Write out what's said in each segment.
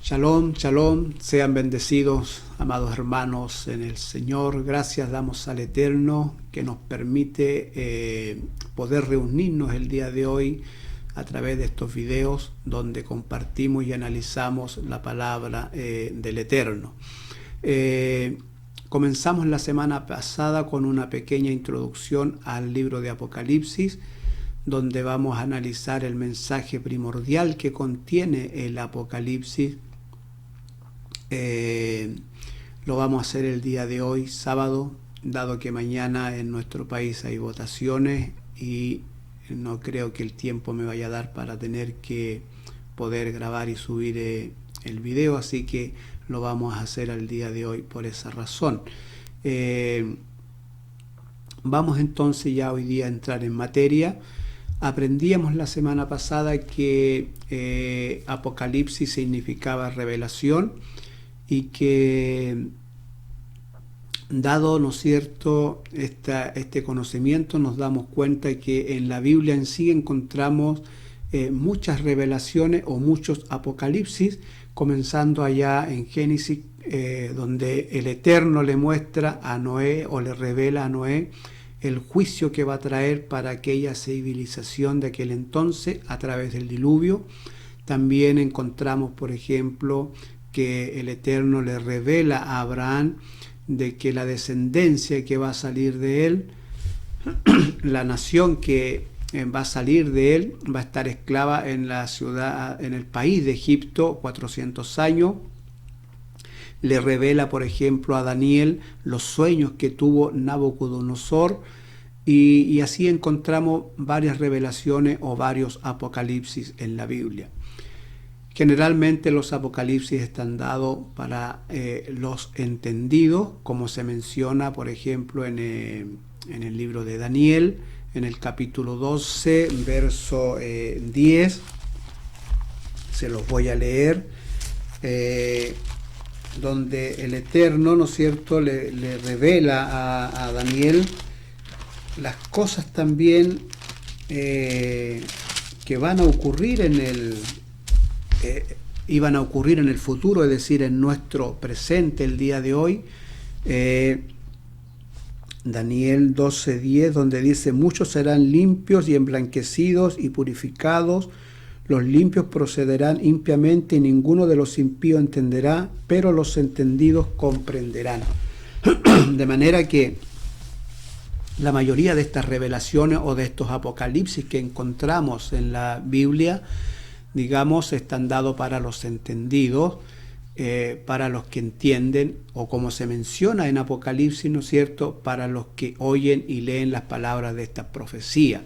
Shalom, shalom, sean bendecidos, amados hermanos en el Señor. Gracias damos al Eterno que nos permite poder reunirnos el día de hoy a través de estos videos donde compartimos y analizamos la palabra del Eterno. Comenzamos la semana pasada con una pequeña introducción al libro de Apocalipsis, donde vamos a analizar el mensaje primordial que contiene el Apocalipsis. Lo vamos a hacer el día de hoy, sábado, dado que mañana en nuestro país hay votaciones y no creo que el tiempo me vaya a dar para tener que poder grabar y subir el video, así que lo vamos a hacer al día de hoy por esa razón. Vamos entonces ya hoy día a entrar en materia. Aprendíamos la semana pasada que Apocalipsis significaba revelación y que dado, ¿no es cierto?, este conocimiento, nos damos cuenta que en la Biblia en sí encontramos muchas revelaciones o muchos apocalipsis, comenzando allá en Génesis, donde el Eterno le muestra a Noé o le revela a Noé el juicio que va a traer para aquella civilización de aquel entonces a través del diluvio. También encontramos, por ejemplo, que el Eterno le revela a Abraham de que la descendencia que va a salir de él, la nación que va a salir de él, va a estar esclava en la ciudad, en el país de Egipto, 400 años. Le revela, por ejemplo, a Daniel los sueños que tuvo Nabucodonosor, y así encontramos varias revelaciones o varios apocalipsis en la Biblia. Generalmente los apocalipsis están dados para los entendidos, como se menciona, por ejemplo, en el libro de Daniel, en el capítulo 12, verso 10. Se los voy a leer, donde el Eterno, ¿no es cierto?, le revela a Daniel las cosas también que van a ocurrir iban a ocurrir en el futuro, es decir, en nuestro presente, el día de hoy. Daniel 12:10, donde dice: muchos serán limpios y emblanquecidos y purificados, los limpios procederán impiamente y ninguno de los impíos entenderá, pero los entendidos comprenderán. De manera que la mayoría de estas revelaciones o de estos apocalipsis que encontramos en la Biblia, digamos, están dados para los entendidos, para los que entienden, o como se menciona en Apocalipsis, ¿no es cierto?, para los que oyen y leen las palabras de esta profecía.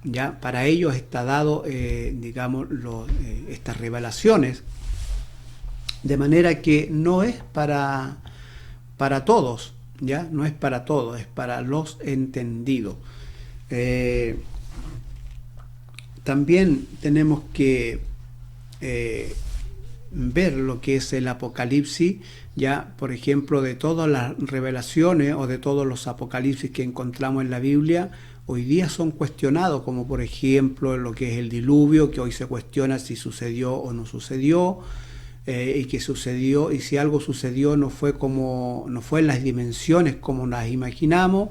¿Ya? Para ellos está dado, digamos, estas revelaciones, de manera que no es para todos, ¿ya? No es para todos, es para los entendidos. También tenemos que ver lo que es el Apocalipsis, ya, por ejemplo, de todas las revelaciones o de todos los apocalipsis que encontramos en la Biblia, hoy día son cuestionados, como por ejemplo lo que es el diluvio, que hoy se cuestiona si sucedió o no sucedió, y que sucedió, y si algo sucedió no fue en las dimensiones como las imaginamos,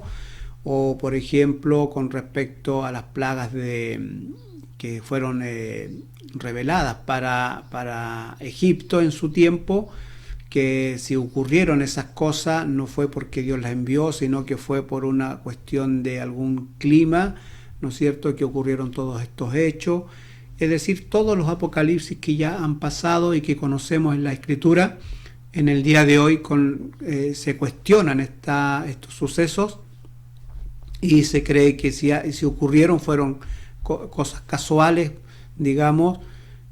o por ejemplo con respecto a las plagas que fueron reveladas para Egipto en su tiempo, que si ocurrieron esas cosas no fue porque Dios las envió, sino que fue por una cuestión de algún clima, ¿no es cierto?, que ocurrieron todos estos hechos. Es decir, todos los apocalipsis que ya han pasado y que conocemos en la Escritura, en el día de hoy se cuestionan estos sucesos, y se cree que si ocurrieron fueron cosas casuales, digamos,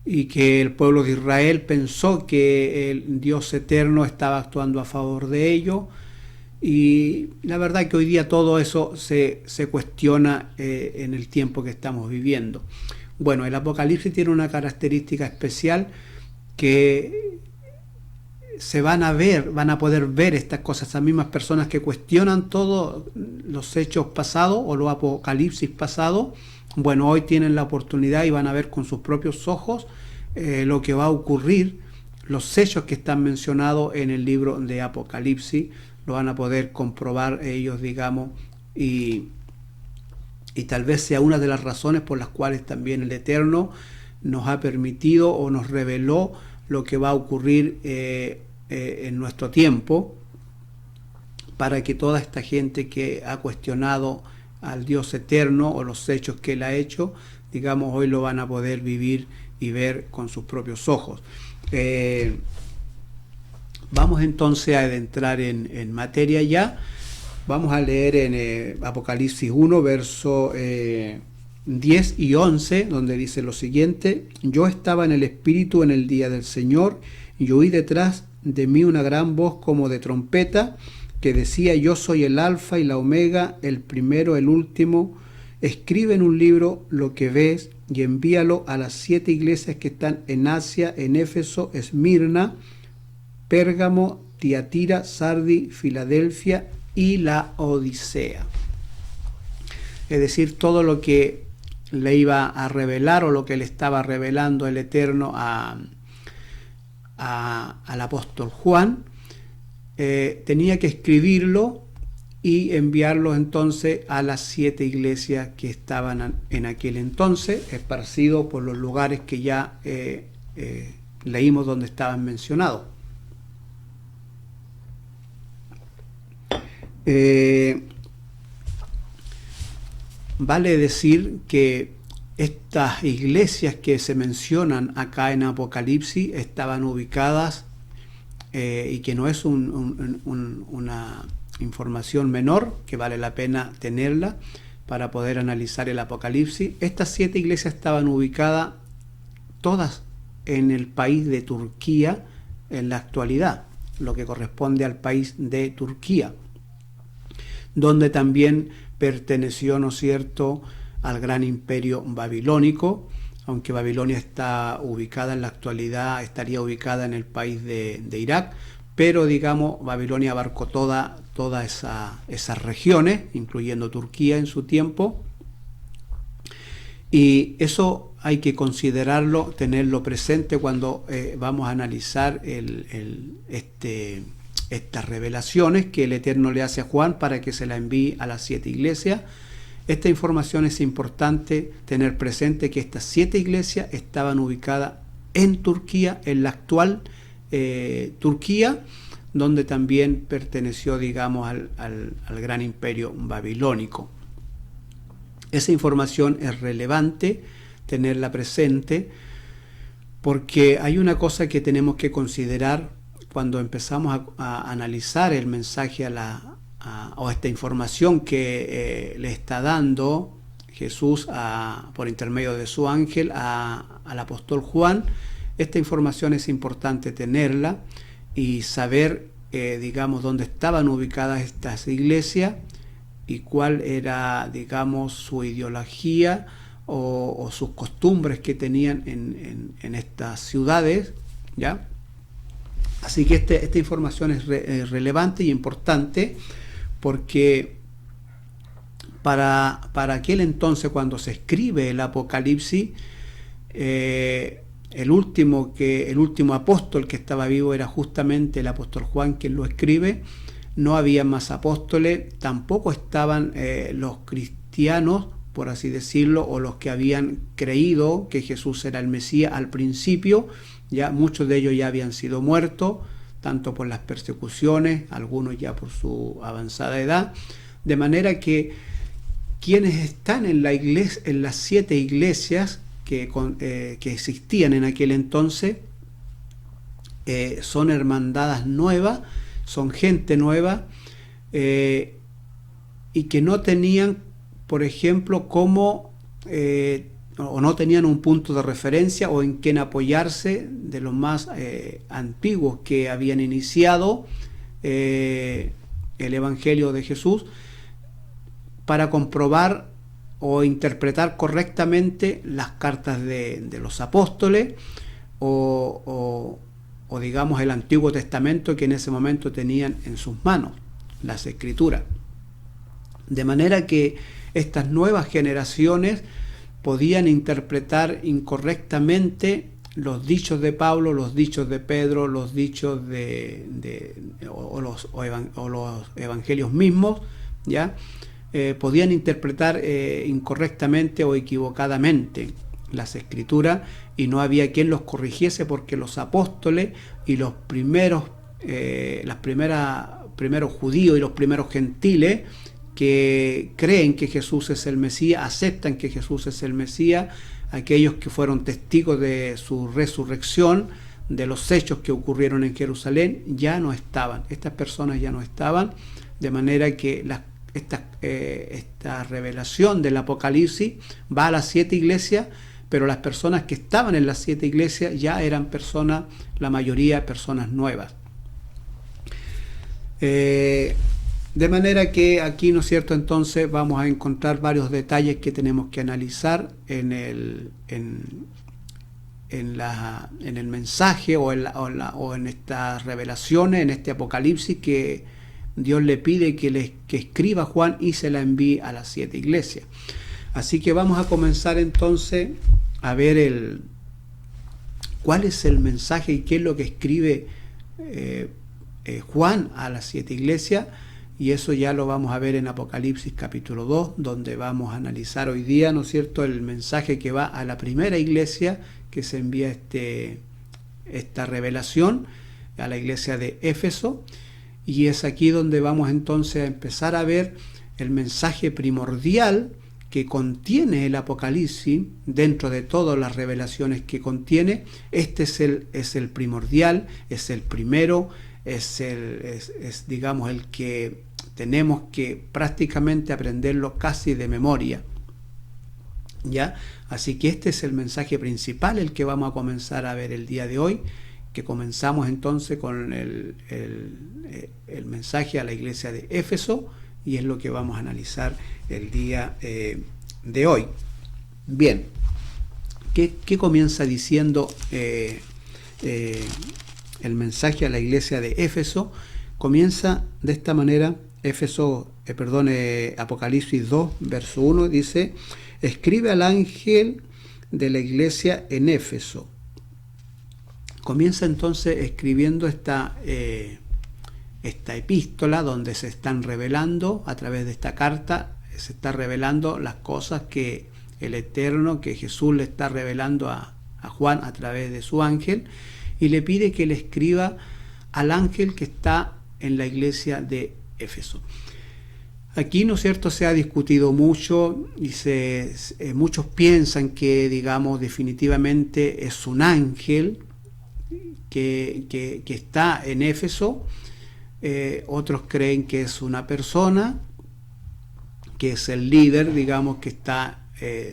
y que el pueblo de Israel pensó que el Dios eterno estaba actuando a favor de ellos. Y la verdad que hoy día todo eso se cuestiona en el tiempo que estamos viviendo. Bueno, el Apocalipsis tiene una característica especial, que van a poder ver estas cosas, esas mismas personas que cuestionan todos los hechos pasados o los apocalipsis pasados. Bueno, hoy tienen la oportunidad y van a ver con sus propios ojos lo que va a ocurrir los hechos que están mencionados en el libro de Apocalipsis. Lo van a poder comprobar ellos, digamos, y tal vez sea una de las razones por las cuales también el Eterno nos ha permitido o nos reveló lo que va a ocurrir en nuestro tiempo, para que toda esta gente que ha cuestionado al Dios eterno o los hechos que Él ha hecho, digamos, hoy lo van a poder vivir y ver con sus propios ojos. Vamos entonces a adentrar en materia ya. Vamos a leer en Apocalipsis 1, verso 10 y 11, donde dice lo siguiente: yo estaba en el Espíritu en el día del Señor, y oí detrás de mí una gran voz como de trompeta, que decía: yo soy el Alfa y la Omega, el primero, el último. Escribe en un libro lo que ves y envíalo a las 7 iglesias que están en Asia, en Éfeso, Esmirna, Pérgamo, Tiatira, Sardi, Filadelfia y la Odisea. Es decir, todo lo que le iba a revelar, o lo que le estaba revelando el Eterno al apóstol Juan, tenía que escribirlo y enviarlo entonces a las 7 iglesias que estaban en aquel entonces, esparcidos por los lugares que ya leímos donde estaban mencionados. Vale decir que estas iglesias que se mencionan acá en Apocalipsis estaban ubicadas, y que no es una información menor, que vale la pena tenerla para poder analizar el Apocalipsis. Estas 7 iglesias estaban ubicadas todas en el país de Turquía en la actualidad, lo que corresponde al país de Turquía, donde también perteneció, ¿no es cierto?, al gran imperio babilónico, aunque Babilonia está ubicada en la actualidad, estaría ubicada en el país de Irak, pero digamos, Babilonia abarcó todas esas regiones, incluyendo Turquía en su tiempo, y eso hay que considerarlo, tenerlo presente cuando vamos a analizar estas revelaciones que el Eterno le hace a Juan para que se la envíe a las 7 iglesias. Esta información es importante tener presente, que estas 7 iglesias estaban ubicadas en Turquía, en la actual Turquía, donde también perteneció, digamos, al gran imperio babilónico. Esa información es relevante tenerla presente, porque hay una cosa que tenemos que considerar cuando empezamos a analizar el mensaje o esta información que le está dando Jesús por intermedio de su ángel al apóstol Juan. Esta información es importante tenerla y saber, digamos, dónde estaban ubicadas estas iglesias y cuál era, digamos, su ideología o sus costumbres que tenían en estas ciudades, ¿ya? Así que esta información es relevante y importante, porque para aquel entonces, cuando se escribe el Apocalipsis, el último apóstol que estaba vivo era justamente el apóstol Juan, quien lo escribe. No había más apóstoles, tampoco estaban los cristianos, por así decirlo, o los que habían creído que Jesús era el Mesías al principio. Ya muchos de ellos ya habían sido muertos, tanto por las persecuciones, algunos ya por su avanzada edad, de manera que quienes están en las 7 iglesias que existían en aquel entonces, son hermandades nuevas, son gente nueva, y que no tenían, por ejemplo, o no tenían un punto de referencia o en quien apoyarse de los más antiguos que habían iniciado el Evangelio de Jesús, para comprobar o interpretar correctamente las cartas de los apóstoles o digamos el Antiguo Testamento que en ese momento tenían en sus manos, las Escrituras. De manera que estas nuevas generaciones podían interpretar incorrectamente los dichos de Pablo, los dichos de Pedro, los dichos o los evangelios mismos, ¿ya? Podían interpretar incorrectamente o equivocadamente las escrituras, y no había quien los corrigiese, porque los apóstoles y los primeros judíos y los primeros gentiles que creen que Jesús es el Mesías, aceptan que Jesús es el Mesías, aquellos que fueron testigos de su resurrección, de los hechos que ocurrieron en Jerusalén, ya no estaban. Estas personas ya no estaban, de manera que esta revelación del Apocalipsis va a las 7 iglesias, pero las personas que estaban en las 7 iglesias ya eran personas, la mayoría personas nuevas. De manera que aquí, ¿no es cierto?, entonces vamos a encontrar varios detalles que tenemos que analizar en el mensaje o en estas revelaciones, en este Apocalipsis que Dios le pide que escriba Juan y se la envíe a las 7 iglesias. Así que vamos a comenzar entonces a ver cuál es el mensaje y qué es lo que escribe Juan a las 7 iglesias, y eso ya lo vamos a ver en Apocalipsis capítulo 2, donde vamos a analizar hoy día, ¿no es cierto?, el mensaje que va a la primera iglesia que se envía esta revelación, a la iglesia de Éfeso, y es aquí donde vamos entonces a empezar a ver el mensaje primordial que contiene el Apocalipsis. Dentro de todas las revelaciones que contiene, este es el primordial, es el primero, es digamos el que tenemos que prácticamente aprenderlo casi de memoria, ¿ya? Así que este es el mensaje principal, el que vamos a comenzar a ver el día de hoy, que comenzamos entonces con el mensaje a la iglesia de Éfeso, y es lo que vamos a analizar el día de hoy. Bien, ¿qué comienza diciendo el mensaje a la iglesia de Éfeso? Comienza de esta manera. Apocalipsis 2, verso 1 dice: escribe al ángel de la iglesia en Éfeso. Comienza entonces escribiendo esta epístola, donde se están revelando, a través de esta carta, se está revelando las cosas que el Eterno, que Jesús le está revelando a Juan a través de su ángel, y le pide que le escriba al ángel que está en la iglesia de Éfeso. Aquí, ¿no es cierto?, se ha discutido mucho y muchos piensan que, digamos, definitivamente es un ángel que está en Éfeso. Otros creen que es una persona, que es el líder, digamos, que está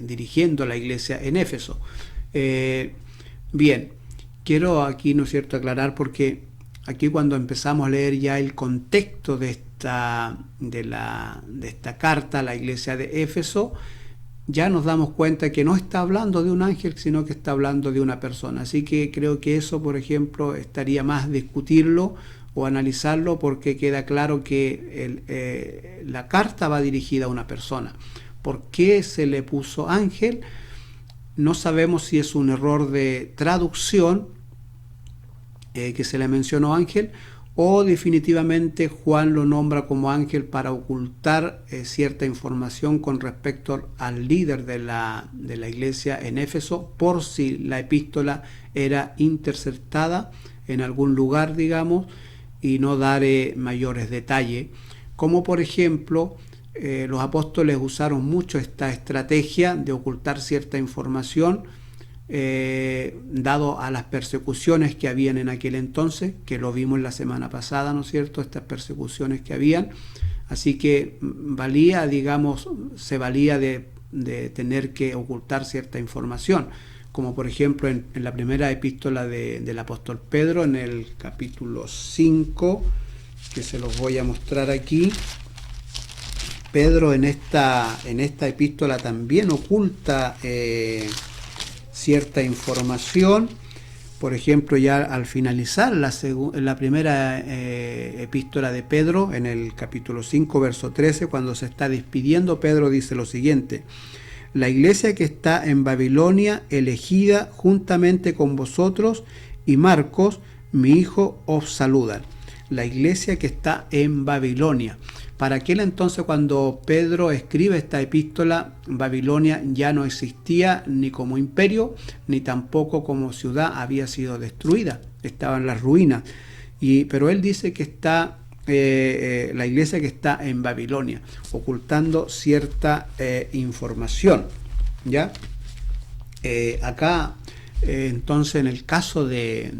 dirigiendo la iglesia en Éfeso. Bien, quiero aquí, ¿no es cierto?, aclarar, porque aquí cuando empezamos a leer ya el contexto de esta carta a la iglesia de Éfeso, ya nos damos cuenta que no está hablando de un ángel, sino que está hablando de una persona. Así que creo que eso, por ejemplo, estaría más discutirlo o analizarlo, porque queda claro que la carta va dirigida a una persona. ¿Por qué se le puso ángel? No sabemos si es un error de traducción, que se le mencionó ángel, o definitivamente Juan lo nombra como ángel para ocultar cierta información con respecto al líder de la iglesia en Éfeso, por si la epístola era interceptada en algún lugar, digamos, y no dar mayores detalles. Como por ejemplo, los apóstoles usaron mucho esta estrategia de ocultar cierta información, dado a las persecuciones que habían en aquel entonces, que lo vimos la semana pasada, ¿no es cierto?, estas persecuciones que habían. Así que se valía de tener que ocultar cierta información, como por ejemplo en la primera epístola del apóstol Pedro, en el capítulo 5, que se los voy a mostrar aquí. Pedro en esta epístola también oculta cierta información. Por ejemplo, ya al finalizar la primera epístola de Pedro, en el capítulo 5, verso 13, cuando se está despidiendo, Pedro dice lo siguiente: la iglesia que está en Babilonia, elegida juntamente con vosotros, y Marcos, mi hijo, os saludan. La iglesia que está en Babilonia. Para aquel entonces, cuando Pedro escribe esta epístola, Babilonia ya no existía ni como imperio, ni tampoco como ciudad, había sido destruida, estaba en las ruinas. Pero él dice que está la iglesia que está en Babilonia, ocultando cierta información. ¿Ya? Acá, entonces, en el caso de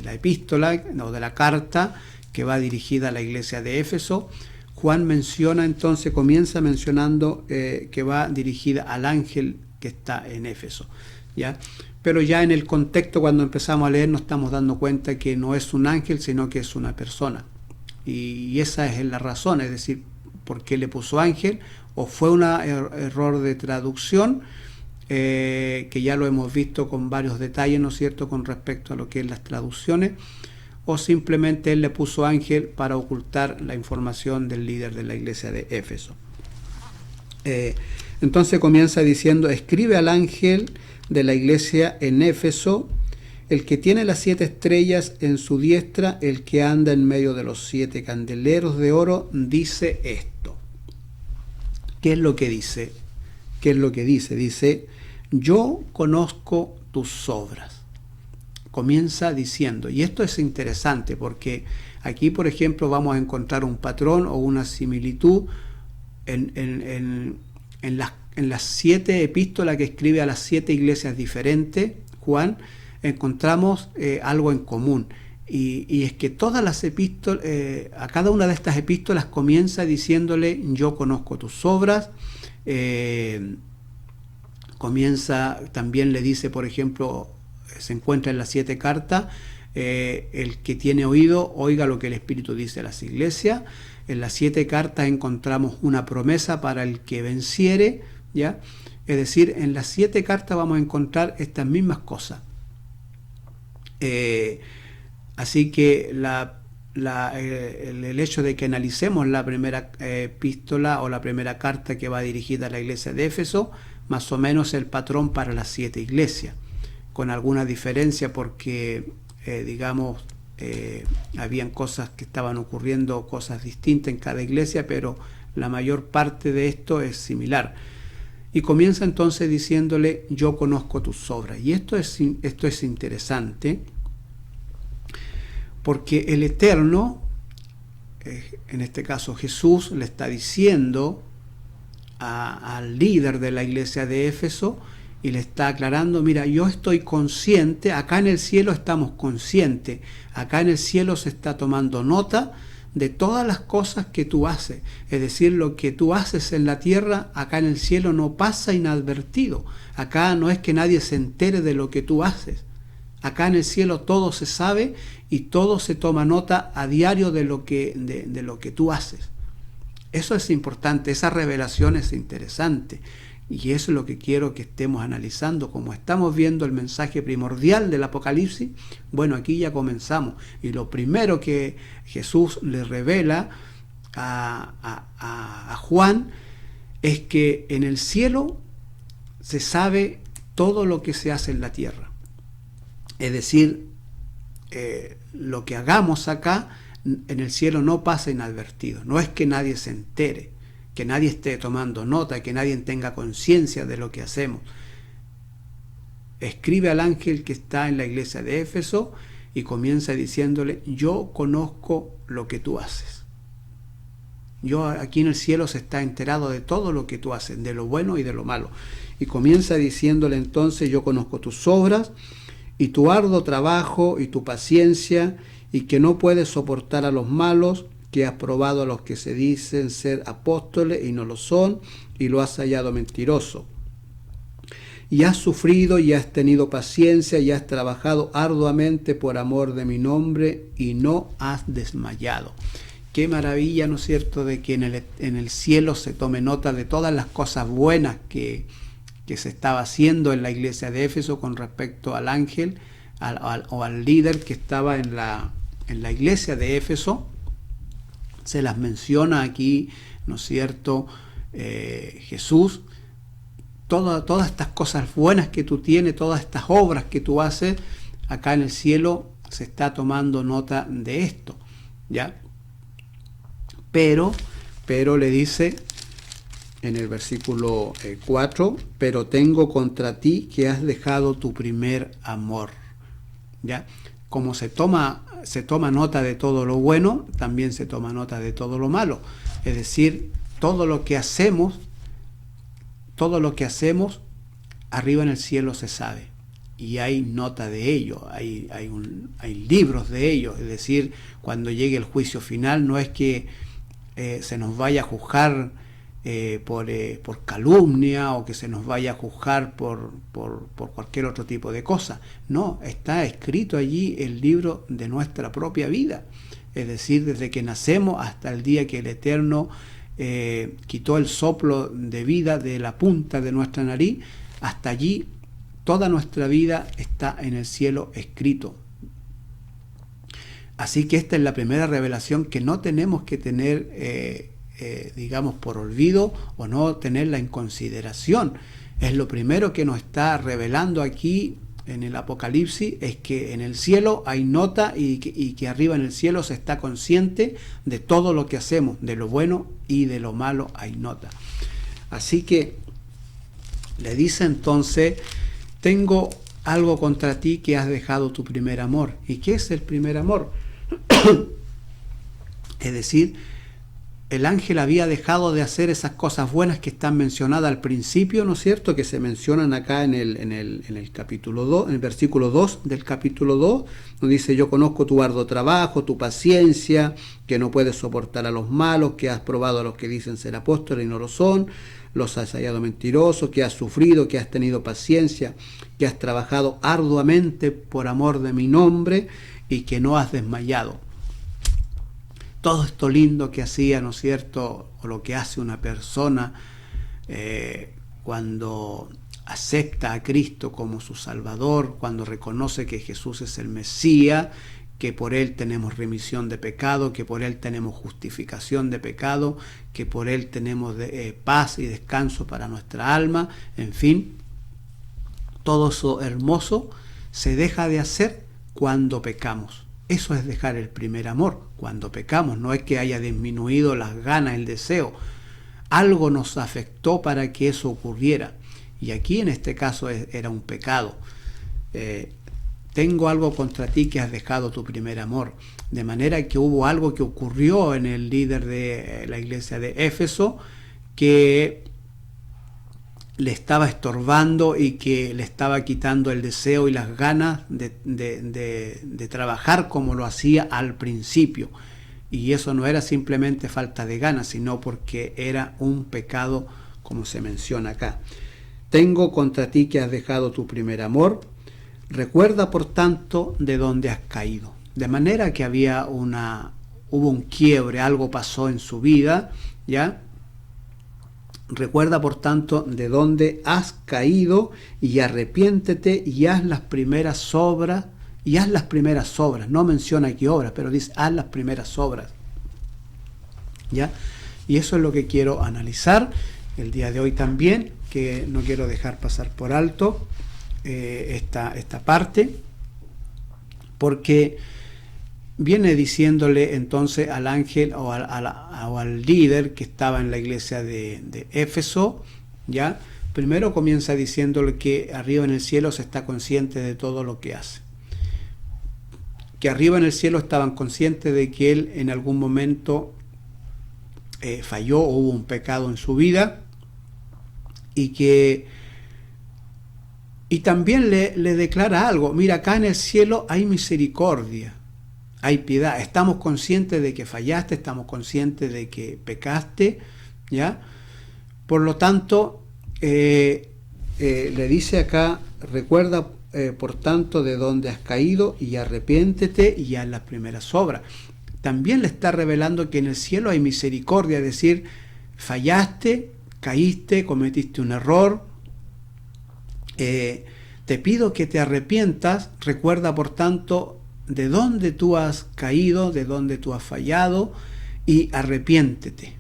la epístola o de la carta que va dirigida a la iglesia de Éfeso, Juan menciona, entonces comienza mencionando que va dirigida al ángel que está en Éfeso, ¿ya? Pero ya en el contexto, cuando empezamos a leer, nos estamos dando cuenta que no es un ángel, sino que es una persona. Y esa es la razón, es decir, ¿por qué le puso ángel? O fue un error de traducción, que ya lo hemos visto con varios detalles, ¿no es cierto?, con respecto a lo que es las traducciones, o simplemente él le puso ángel para ocultar la información del líder de la iglesia de Éfeso. Entonces comienza diciendo: escribe al ángel de la iglesia en Éfeso, el que tiene las 7 estrellas en su diestra, el que anda en medio de los 7 candeleros de oro, dice esto. ¿Qué es lo que dice? ¿Qué es lo que dice? Dice: yo conozco tus obras. Comienza diciendo, y esto es interesante porque aquí, por ejemplo, vamos a encontrar un patrón o una similitud en las 7 epístolas que escribe a las 7 iglesias diferentes. Juan, encontramos algo en común, y es que todas las epístolas, a cada una de estas epístolas comienza diciéndole: yo conozco tus obras. Comienza, también le dice, por ejemplo, se encuentra en las 7 cartas, el que tiene oído, oiga lo que el Espíritu dice a las iglesias. En las 7 cartas encontramos una promesa para el que venciere, ¿ya? Es decir, en las 7 cartas vamos a encontrar estas mismas cosas. Así que el hecho de que analicemos la primera epístola o la primera carta que va dirigida a la iglesia de Éfeso, más o menos el patrón para las 7 iglesias, con alguna diferencia porque, habían cosas que estaban ocurriendo, cosas distintas en cada iglesia, pero la mayor parte de esto es similar. Y comienza entonces diciéndole: yo conozco tus obras. Y esto es interesante, porque el Eterno, en este caso Jesús, le está diciendo al líder de la iglesia de Éfeso, y le está aclarando: mira, yo estoy consciente, acá en el cielo estamos conscientes, acá en el cielo se está tomando nota de todas las cosas que tú haces. Es decir, lo que tú haces en la tierra, acá en el cielo no pasa inadvertido. Acá no es que nadie se entere de lo que tú haces. Acá en el cielo todo se sabe y todo se toma nota a diario de lo que tú haces. Eso es importante, esa revelación es interesante. Y eso es lo que quiero que estemos analizando. Como estamos viendo el mensaje primordial del Apocalipsis, bueno, aquí ya comenzamos. Y lo primero que Jesús le revela a Juan es que en el cielo se sabe todo lo que se hace en la tierra. Es decir, lo que hagamos acá en el cielo no pasa inadvertido. No es que nadie se entere, que nadie esté tomando nota, que nadie tenga conciencia de lo que hacemos. Escribe al ángel que está en la iglesia de Éfeso y comienza diciéndole: yo conozco lo que tú haces. Yo aquí en el cielo se está enterado de todo lo que tú haces, de lo bueno y de lo malo. Y comienza diciéndole entonces: yo conozco tus obras y tu arduo trabajo y tu paciencia, y que no puedes soportar a los malos, que has probado a los que se dicen ser apóstoles y no lo son, y lo has hallado mentiroso. Y has sufrido y has tenido paciencia y has trabajado arduamente por amor de mi nombre y no has desmayado. Qué maravilla, ¿no es cierto?, de que en el cielo se tome nota de todas las cosas buenas que se estaba haciendo en la iglesia de Éfeso con respecto al ángel o al líder que estaba en la iglesia de Éfeso. Se las menciona aquí, ¿no es cierto?, Jesús, todas estas cosas buenas que tú tienes, todas estas obras que tú haces, acá en el cielo se está tomando nota de esto, ¿ya? Pero le dice en el versículo 4, pero tengo contra ti que has dejado tu primer amor, ¿ya? Como se toma nota de todo lo bueno, también se toma nota de todo lo malo. Es decir, todo lo que hacemos, arriba en el cielo se sabe. Y hay nota de ello, hay libros de ello. Es decir, cuando llegue el juicio final, no es que se nos vaya a juzgar por calumnia, o que se nos vaya a juzgar por cualquier otro tipo de cosa. No, está escrito allí el libro de nuestra propia vida. Es decir, desde que nacemos hasta el día que el Eterno quitó el soplo de vida de la punta de nuestra nariz, hasta allí toda nuestra vida está en el cielo escrito. Así que esta es la primera revelación que no tenemos que tener, digamos, por olvido, o no tenerla en consideración. Es lo primero que nos está revelando aquí en el Apocalipsis, es que en el cielo hay nota, y que arriba en el cielo se está consciente de todo lo que hacemos, de lo bueno y de lo malo hay nota. Así que le dice entonces: tengo algo contra ti, que has dejado tu primer amor. ¿Y qué es el primer amor? Es decir, el ángel había dejado de hacer esas cosas buenas que están mencionadas al principio, ¿no es cierto?, que se mencionan acá en el capítulo 2, en el versículo 2 del capítulo 2, donde dice: yo conozco tu arduo trabajo, tu paciencia, que no puedes soportar a los malos, que has probado a los que dicen ser apóstoles y no lo son, los has hallado mentirosos, que has sufrido, que has tenido paciencia, que has trabajado arduamente por amor de mi nombre, y que no has desmayado. Todo esto lindo que hacía, ¿no es cierto?, o lo que hace una persona cuando acepta a Cristo como su Salvador, cuando reconoce que Jesús es el Mesías, que por Él tenemos remisión de pecado, que por Él tenemos justificación de pecado, que por Él tenemos paz y descanso para nuestra alma. En fin, todo eso hermoso se deja de hacer cuando pecamos. Eso es dejar el primer amor, cuando pecamos. No es que haya disminuido las ganas, el deseo. Algo nos afectó para que eso ocurriera. Y aquí en este caso era un pecado. Tengo algo contra ti, que has dejado tu primer amor. De manera que hubo algo que ocurrió en el líder de la iglesia de Éfeso, que le estaba estorbando y que le estaba quitando el deseo y las ganas de trabajar como lo hacía al principio. Y eso no era simplemente falta de ganas, sino porque era un pecado, como se menciona acá. Tengo contra ti que has dejado tu primer amor. Recuerda, por tanto, de dónde has caído. De manera que hubo un quiebre, algo pasó en su vida, ¿ya? Recuerda, por tanto, de dónde has caído, y arrepiéntete y haz las primeras obras. Y haz las primeras obras. No menciona aquí obras, pero dice: haz las primeras obras, ¿ya? Y eso es lo que quiero analizar el día de hoy también, que no quiero dejar pasar por alto esta parte, porque viene diciéndole entonces al ángel o al líder que estaba en la iglesia de Éfeso, ¿ya? Primero comienza diciéndole que arriba en el cielo se está consciente de todo lo que hace. Que arriba en el cielo estaban conscientes de que él en algún momento falló, o hubo un pecado en su vida, y también le declara algo: mira, acá en el cielo hay misericordia, hay piedad. Estamos conscientes de que fallaste, estamos conscientes de que pecaste, ¿ya? Por lo tanto, le dice acá: recuerda, por tanto, de dónde has caído, y arrepiéntete y haz las primeras obras. También le está revelando que en el cielo hay misericordia, es decir, fallaste, caíste, cometiste un error, te pido que te arrepientas. Recuerda, por tanto, de dónde tú has caído, de dónde tú has fallado, y arrepiéntete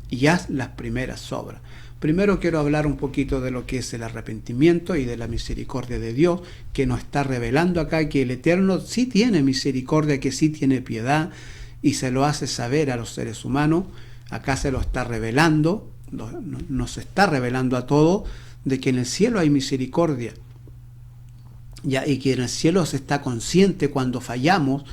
y haz las primeras obras. Primero quiero hablar un poquito de lo que es el arrepentimiento y de la misericordia de Dios, que nos está revelando acá que el Eterno sí tiene misericordia, que sí tiene piedad, y se lo hace saber a los seres humanos. Acá se lo está revelando, nos está revelando a todos, de que en el cielo hay misericordia, ¿ya? Y que en el cielo se está consciente cuando fallamos,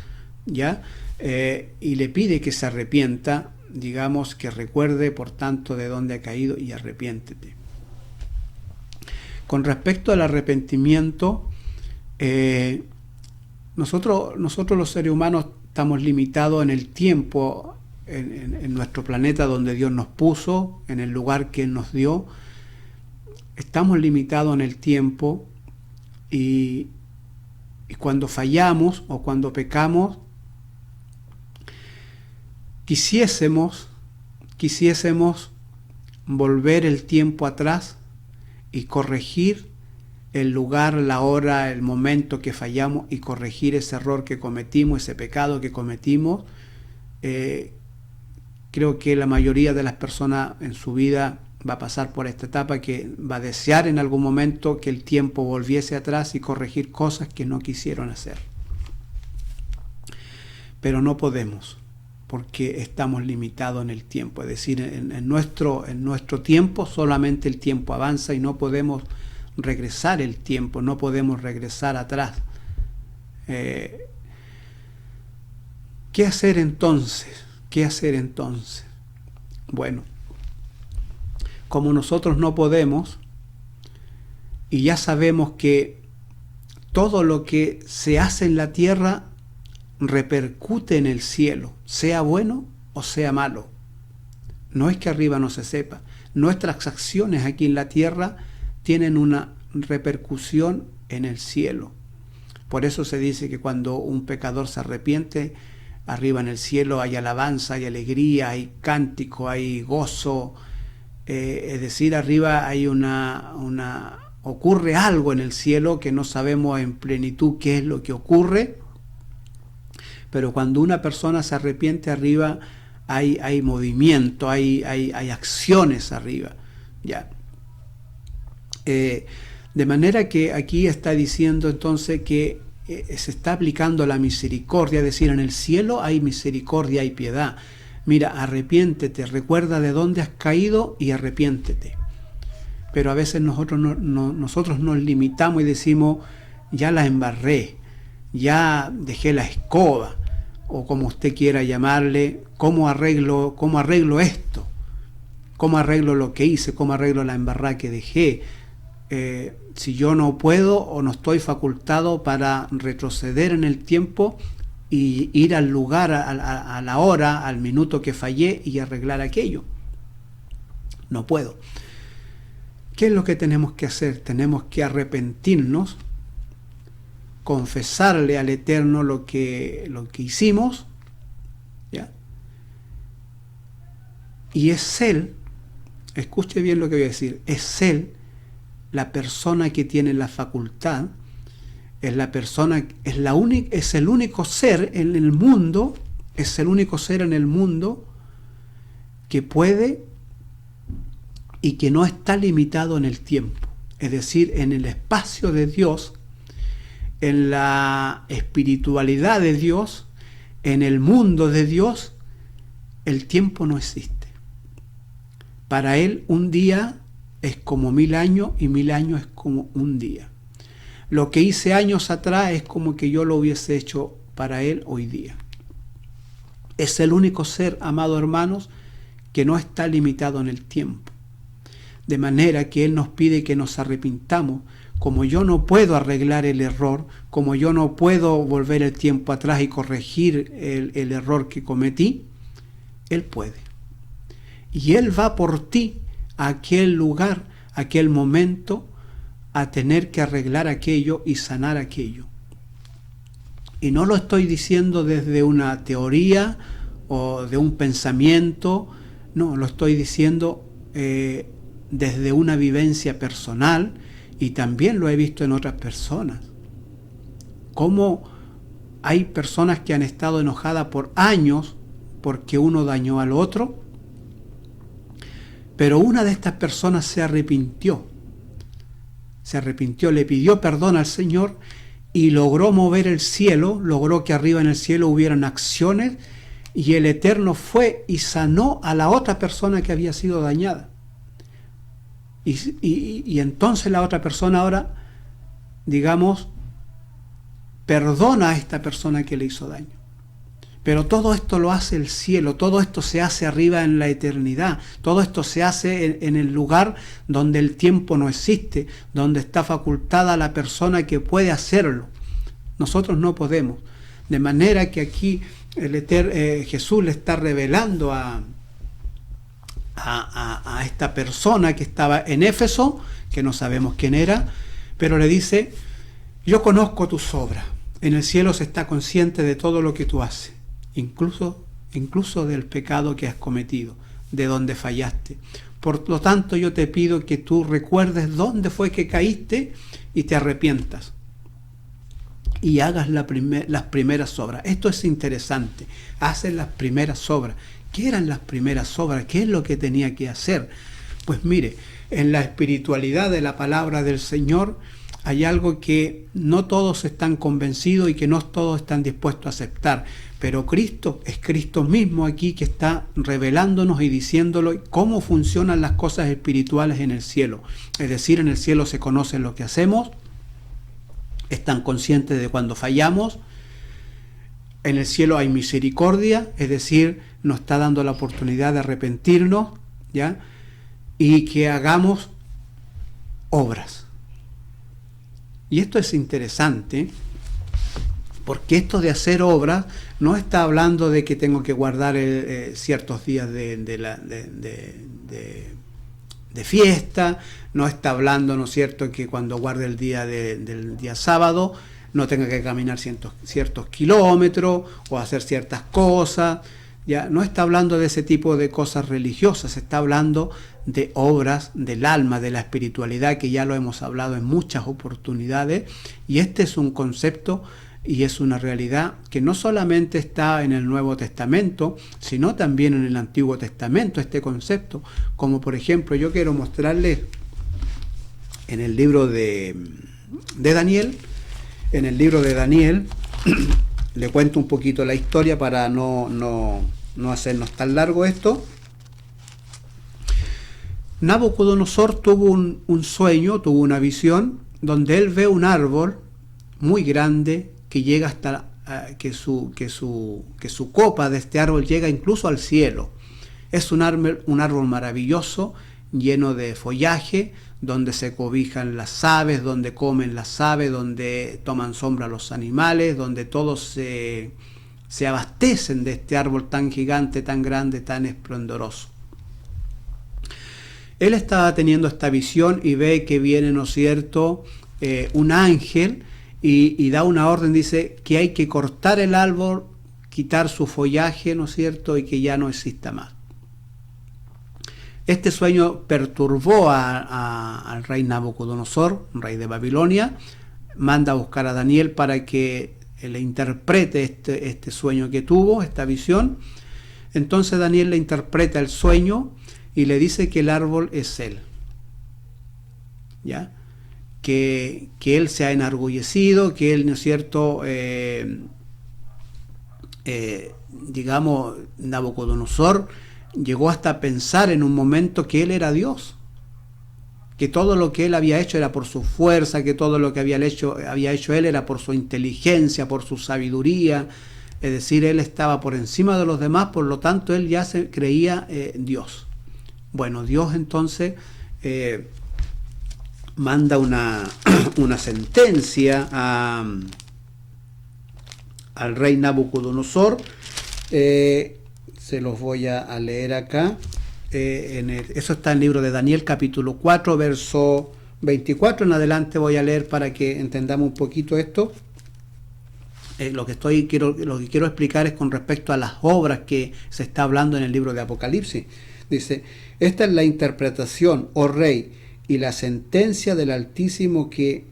¿ya? Y le pide que se arrepienta, digamos, que recuerde por tanto de dónde ha caído y arrepiéntete. Con respecto al arrepentimiento, nosotros los seres humanos estamos limitados en el tiempo, en nuestro planeta donde Dios nos puso, en el lugar que Él nos dio. Estamos limitados en el tiempo y cuando fallamos o cuando pecamos, quisiésemos volver el tiempo atrás y corregir el lugar, la hora, el momento que fallamos y corregir ese error que cometimos, ese pecado que cometimos. Creo que la mayoría de las personas en su vida va a pasar por esta etapa, que va a desear en algún momento que el tiempo volviese atrás y corregir cosas que no quisieron hacer. Pero no podemos, porque estamos limitados en el tiempo. Es decir, en nuestro tiempo solamente el tiempo avanza y no podemos regresar el tiempo, no podemos regresar atrás. ¿Qué hacer entonces? ¿Qué hacer entonces? Bueno, como nosotros no podemos, y ya sabemos que todo lo que se hace en la tierra repercute en el cielo, sea bueno o sea malo. No es que arriba no se sepa. Nuestras acciones aquí en la tierra tienen una repercusión en el cielo. Por eso se dice que cuando un pecador se arrepiente, arriba en el cielo hay alabanza, hay alegría, hay cántico, hay gozo. Es decir, arriba hay ocurre algo en el cielo que no sabemos en plenitud qué es lo que ocurre, pero cuando una persona se arrepiente, arriba hay movimiento, hay acciones arriba, ¿ya? De manera que aquí está diciendo entonces que se está aplicando la misericordia, es decir, en el cielo hay misericordia, hay piedad. Mira, arrepiéntete, recuerda de dónde has caído y arrepiéntete. Pero a veces nosotros nos limitamos y decimos, ya la embarré, ya dejé la escoba, o como usted quiera llamarle, ¿cómo arreglo esto? ¿Cómo arreglo lo que hice? ¿Cómo arreglo la embarrada que dejé? Si yo no puedo o no estoy facultado para retroceder en el tiempo y ir al lugar, a la hora, al minuto que fallé y arreglar aquello. No puedo. ¿Qué es lo que tenemos que hacer? Tenemos que arrepentirnos, confesarle al Eterno lo que hicimos, ¿ya? Y es Él, escuche bien lo que voy a decir, es Él la persona que tiene la facultad, es la persona, es el único ser en el mundo, es el único ser en el mundo que puede y que no está limitado en el tiempo, es decir, en el espacio de Dios, en la espiritualidad de Dios, en el mundo de Dios, el tiempo no existe. Para Él un día es como 1000 años y 1000 años es como un día. Lo que hice años atrás es como que yo lo hubiese hecho para Él hoy día. Es el único ser, amados hermanos, que no está limitado en el tiempo. De manera que Él nos pide que nos arrepintamos. Como yo no puedo arreglar el error, como yo no puedo volver el tiempo atrás y corregir el error que cometí, Él puede. Y Él va por ti a aquel lugar, a aquel momento, a tener que arreglar aquello y sanar aquello. Y no lo estoy diciendo desde una teoría o de un pensamiento, no, lo estoy diciendo desde una vivencia personal, y también lo he visto en otras personas. Cómo hay personas que han estado enojadas por años porque uno dañó al otro, Pero una de estas personas se arrepintió, le pidió perdón al Señor y logró mover el cielo, logró que arriba en el cielo hubieran acciones, y el Eterno fue y sanó a la otra persona que había sido dañada. Y entonces la otra persona ahora, digamos, perdona a esta persona que le hizo daño. Pero todo esto lo hace el cielo, todo esto se hace arriba en la eternidad, todo esto se hace en el lugar donde el tiempo no existe, donde está facultada la persona que puede hacerlo. Nosotros no podemos. De manera que aquí Jesús le está revelando a esta persona que estaba en Éfeso, que no sabemos quién era, pero le dice: yo conozco tus obras. En el cielo se está consciente de todo lo que tú haces, incluso del pecado que has cometido, de donde fallaste. Por lo tanto, yo te pido que tú recuerdes dónde fue que caíste y te arrepientas y hagas las primeras obras. Esto es interesante. Haces las primeras obras. ¿Qué eran las primeras obras? ¿Qué es lo que tenía que hacer? Pues mire, en la espiritualidad de la palabra del Señor hay algo que no todos están convencidos y que no todos están dispuestos a aceptar. Pero Cristo es Cristo mismo aquí que está revelándonos y diciéndolo cómo funcionan las cosas espirituales en el cielo. Es decir, en el cielo se conoce lo que hacemos, están conscientes de cuando fallamos. En el cielo hay misericordia, es decir, nos está dando la oportunidad de arrepentirnos, ¿ya? Y que hagamos obras. Y esto es interesante, porque esto de hacer obras no está hablando de que tengo que guardar ciertos días de fiesta, no está hablando, ¿no es cierto?, que cuando guarde el día del día sábado no tenga que caminar ciertos kilómetros o hacer ciertas cosas. Ya no está hablando de ese tipo de cosas religiosas, está hablando de obras del alma, de la espiritualidad, que ya lo hemos hablado en muchas oportunidades, y este es un concepto y es una realidad que no solamente está en el Nuevo Testamento, sino también en el Antiguo Testamento, este concepto. Como por ejemplo, yo quiero mostrarles en el libro de Daniel. En el libro de Daniel le cuento un poquito la historia para no hacernos tan largo esto. Nabucodonosor tuvo un sueño, tuvo una visión, donde él ve un árbol muy grande que llega hasta que su copa de este árbol llega incluso al cielo. Es un árbol maravilloso, lleno de follaje, donde se cobijan las aves, donde comen las aves, donde toman sombra los animales, donde todos se abastecen de este árbol tan gigante, tan grande, tan esplendoroso. Él estaba teniendo esta visión y ve que viene, ¿no es cierto?, un ángel y da una orden, dice que hay que cortar el árbol, quitar su follaje, ¿no es cierto?, y que ya no exista más. Este sueño perturbó al rey Nabucodonosor, rey de Babilonia. Manda a buscar a Daniel para que le interprete este sueño que tuvo, esta visión. Entonces Daniel le interpreta el sueño y le dice que el árbol es él, ¿ya? Que él se ha enorgullecido, que él, ¿no es cierto?, digamos, Nabucodonosor llegó hasta pensar en un momento que él era Dios, que todo lo que él había hecho era por su fuerza, que todo lo que había hecho él era por su inteligencia, por su sabiduría, es decir, él estaba por encima de los demás, por lo tanto él ya se creía Dios. Bueno, Dios entonces manda una sentencia al rey Nabucodonosor. Se los voy a leer acá. Eso está en el libro de Daniel, capítulo 4, verso 24 en adelante. Voy a leer para que entendamos un poquito esto. Lo que quiero explicar es con respecto a las obras que se está hablando en el libro de Apocalipsis. Dice: esta es la interpretación, oh rey, y la sentencia del Altísimo que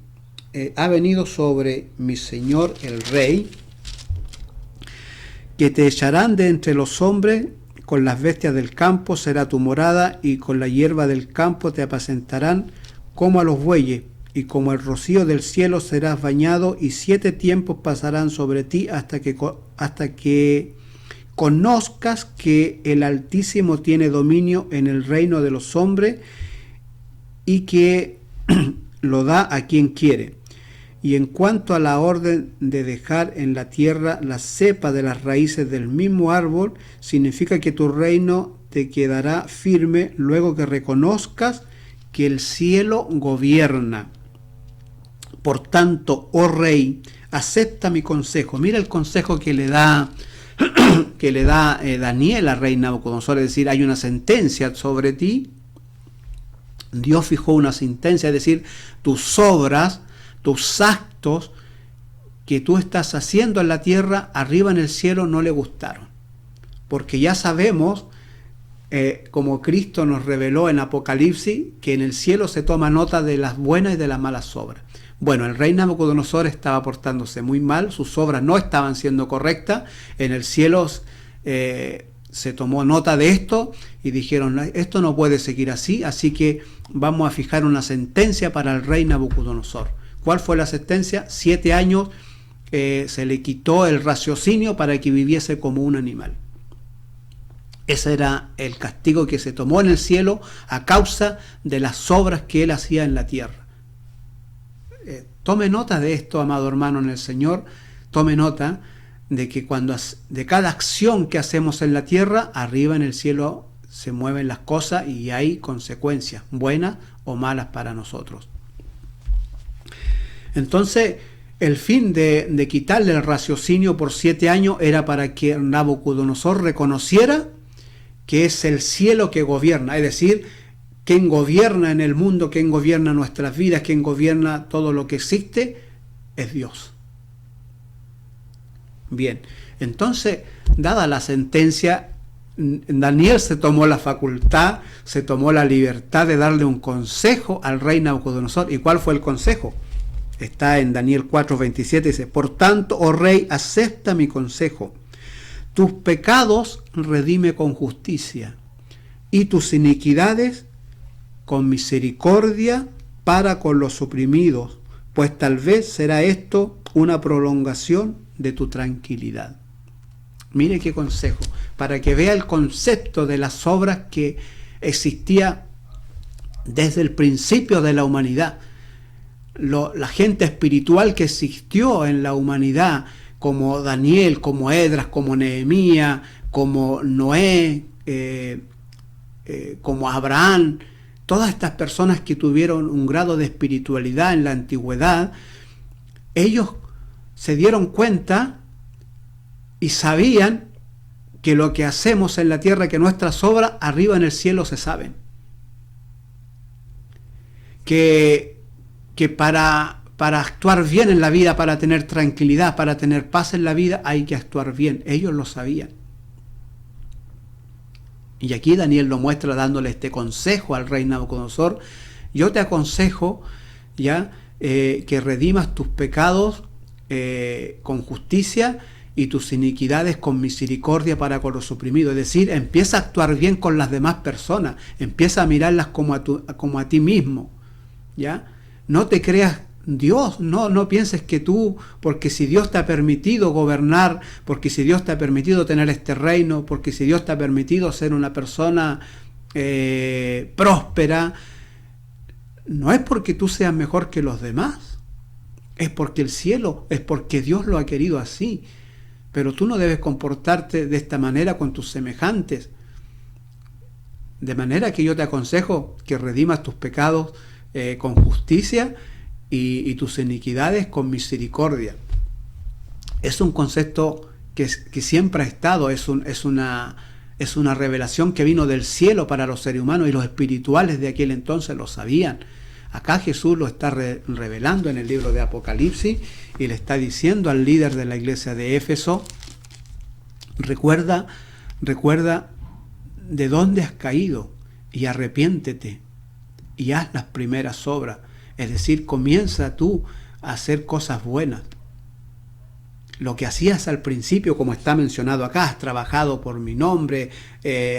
ha venido sobre mi señor el rey, que te echarán de entre los hombres con las bestias del campo será tu morada, y con la hierba del campo te apacentarán como a los bueyes, y como el rocío del cielo serás bañado, y 7 tiempos pasarán sobre ti hasta que conozcas que el Altísimo tiene dominio en el reino de los hombres y que lo da a quien quiere. Y en cuanto a la orden de dejar en la tierra la cepa de las raíces del mismo árbol, significa que tu reino te quedará firme luego que reconozcas que el cielo gobierna. Por tanto, oh rey, acepta mi consejo. Mira el consejo que le da Daniel al rey Nabucodonosor, es decir, hay una sentencia sobre ti. Dios fijó una sentencia, es decir, tus obras, tus actos que tú estás haciendo en la tierra, arriba en el cielo no le gustaron. Porque ya sabemos, como Cristo nos reveló en Apocalipsis, que en el cielo se toma nota de las buenas y de las malas obras. Bueno, el rey Nabucodonosor estaba portándose muy mal, sus obras no estaban siendo correctas, en el cielo se tomó nota de esto y dijeron, esto no puede seguir así, así que vamos a fijar una sentencia para el rey Nabucodonosor. ¿Cuál fue la sentencia? 7 años se le quitó el raciocinio para que viviese como un animal. Ese era el castigo que se tomó en el cielo a causa de las obras que él hacía en la tierra. Tome nota de esto, amado hermano en el Señor, tome nota de que de cada acción que hacemos en la tierra, arriba en el cielo se mueven las cosas y hay consecuencias, buenas o malas para nosotros. Entonces, el fin de quitarle el raciocinio por 7 años era para que Nabucodonosor reconociera que es el cielo que gobierna, es decir, quien gobierna en el mundo, quien gobierna nuestras vidas, quien gobierna todo lo que existe, es Dios. Bien, entonces, dada la sentencia, Daniel se tomó la facultad, se tomó la libertad de darle un consejo al rey Nabucodonosor. ¿Y cuál fue el consejo? Está en Daniel 4:27, dice, por tanto, oh rey, acepta mi consejo. Tus pecados redime con justicia, y tus iniquidades con misericordia para con los oprimidos, pues tal vez será esto una prolongación de tu tranquilidad. Mire qué consejo, para que vea el concepto de las obras que existía desde el principio de la humanidad. La gente espiritual que existió en la humanidad, como Daniel, como Esdras, como Nehemías, como Noé, como Abraham, todas estas personas que tuvieron un grado de espiritualidad en la antigüedad, ellos se dieron cuenta y sabían que lo que hacemos en la tierra, que nuestras obras arriba en el cielo se saben. Que para actuar bien en la vida, para tener tranquilidad, para tener paz en la vida, hay que actuar bien. Ellos lo sabían. Y aquí Daniel lo muestra dándole este consejo al rey Nabucodonosor. Yo te aconsejo ya que redimas tus pecados con justicia y tus iniquidades con misericordia para con los oprimidos. Es decir, empieza a actuar bien con las demás personas, empieza a mirarlas como a ti mismo, ¿ya? No te creas Dios, no pienses que tú, porque si Dios te ha permitido gobernar, porque si Dios te ha permitido tener este reino, porque si Dios te ha permitido ser una persona próspera, no es porque tú seas mejor que los demás, es porque el cielo, es porque Dios lo ha querido así. Pero tú no debes comportarte de esta manera con tus semejantes. De manera que yo te aconsejo que redimas tus pecados con justicia y tus iniquidades con misericordia. Es un concepto que siempre ha estado, es una revelación que vino del cielo para los seres humanos, y los espirituales de aquel entonces lo sabían. Acá Jesús lo está revelando en el libro de Apocalipsis y le está diciendo al líder de la iglesia de Éfeso, recuerda de dónde has caído y arrepiéntete y haz las primeras obras. Es decir, comienza tú a hacer cosas buenas. lo que hacías al principio, como está mencionado acá, has trabajado por mi nombre,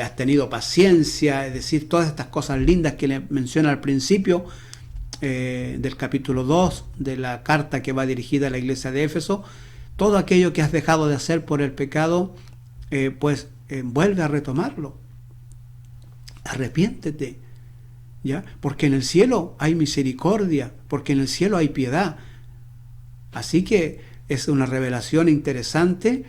has tenido paciencia, es decir, todas estas cosas lindas que le menciona al principio del capítulo 2 de la carta que va dirigida a la iglesia de Éfeso. Todo aquello que has dejado de hacer por el pecado, vuelve a retomarlo. Arrepiéntete, ¿ya? Porque en el cielo hay misericordia, porque en el cielo hay piedad. Así que es una revelación interesante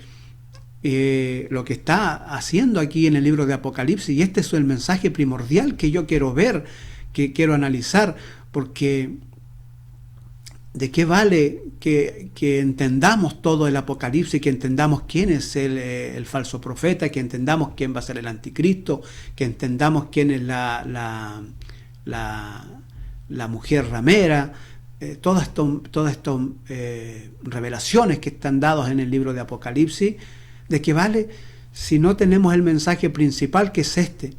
lo que está haciendo aquí en el libro de Apocalipsis, y este es el mensaje primordial que yo quiero ver, que quiero analizar, porque ¿de qué vale que entendamos todo el Apocalipsis, que entendamos quién es el falso profeta, que entendamos quién va a ser el anticristo, que entendamos quién es la mujer ramera, todas estas revelaciones que están dadas en el libro de Apocalipsis? ¿De qué vale si no tenemos el mensaje principal, que es este?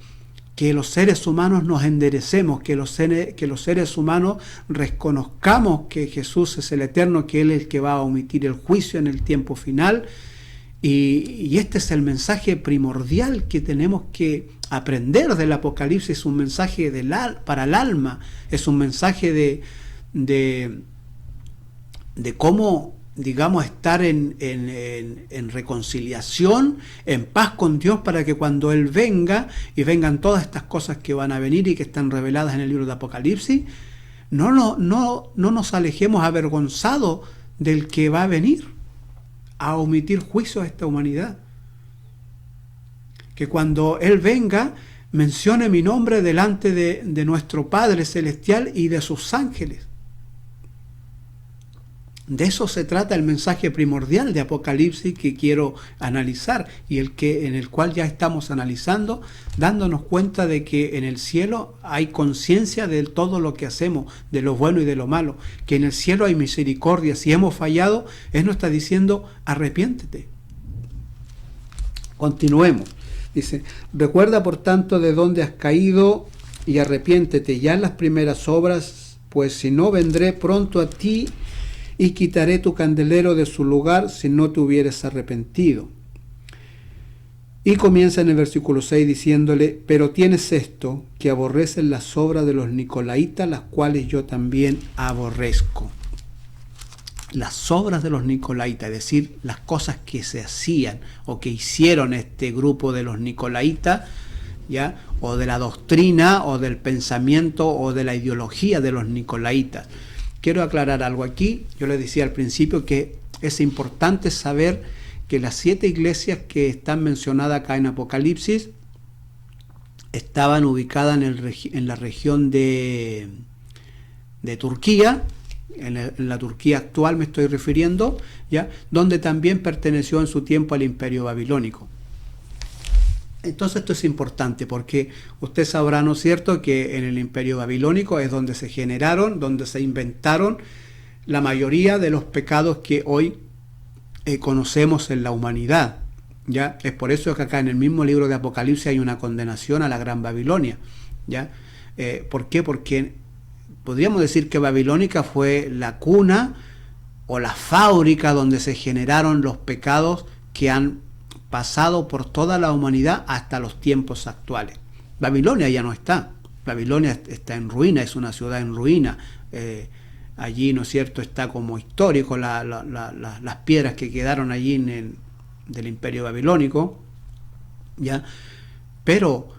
Que los seres humanos nos enderecemos, que los seres humanos reconozcamos que Jesús es el Eterno, que Él es el que va a omitir el juicio en el tiempo final. Y este es el mensaje primordial que tenemos que aprender del Apocalipsis. Es un mensaje para el alma, es un mensaje de cómo, digamos, estar en reconciliación, en paz con Dios, para que cuando Él venga, y vengan todas estas cosas que van a venir y que están reveladas en el libro de Apocalipsis, no nos alejemos avergonzados del que va a venir a omitir juicio a esta humanidad. Que cuando Él venga, mencione mi nombre delante de nuestro Padre Celestial y de sus ángeles. De eso se trata el mensaje primordial de Apocalipsis que quiero analizar, y en el cual ya estamos analizando, dándonos cuenta de que en el cielo hay conciencia de todo lo que hacemos, de lo bueno y de lo malo, que en el cielo hay misericordia. Si hemos fallado, Él nos está diciendo: arrepiéntete. Continuemos. Dice: recuerda por tanto de dónde has caído y arrepiéntete ya en las primeras obras, pues si no, vendré pronto a ti y quitaré tu candelero de su lugar si no te hubieres arrepentido. Y comienza en el versículo 6 diciéndole: pero tienes esto, que aborrecen las obras de los nicolaitas, las cuales yo también aborrezco. Las obras de los nicolaitas, es decir, las cosas que se hacían o que hicieron este grupo de los nicolaitas, ¿ya? O de la doctrina o del pensamiento o de la ideología de los nicolaitas. Quiero aclarar algo aquí. Yo les decía al principio que es importante saber que las 7 iglesias que están mencionadas acá en Apocalipsis estaban ubicadas en la región de Turquía, en la Turquía actual me estoy refiriendo, ¿ya? Donde también perteneció en su tiempo al Imperio Babilónico. Entonces esto es importante porque usted sabrá, ¿no es cierto?, que en el Imperio Babilónico es donde se generaron, donde se inventaron la mayoría de los pecados que hoy conocemos en la humanidad, ¿ya? Es por eso que acá en el mismo libro de Apocalipsis hay una condenación a la Gran Babilonia, ¿ya? ¿Por qué? Porque podríamos decir que Babilónica fue la cuna o la fábrica donde se generaron los pecados que han pasado por toda la humanidad hasta los tiempos actuales. Babilonia ya no está. Babilonia está en ruina, es una ciudad en ruina. Allí, ¿no es cierto?, está como histórico las piedras que quedaron allí del Imperio Babilónico, ¿ya? Pero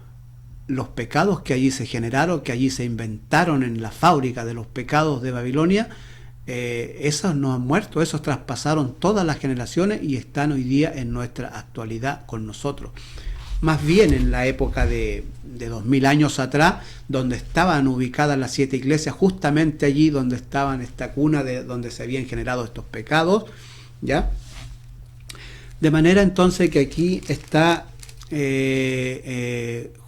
los pecados que allí se generaron, que allí se inventaron en la fábrica de los pecados de Babilonia, esos no han muerto, esos traspasaron todas las generaciones y están hoy día en nuestra actualidad con nosotros. Más bien en la época de 2000 años atrás, donde estaban ubicadas las 7 iglesias, justamente allí donde estaban esta cuna donde se habían generado estos pecados, ¿ya? De manera entonces que aquí está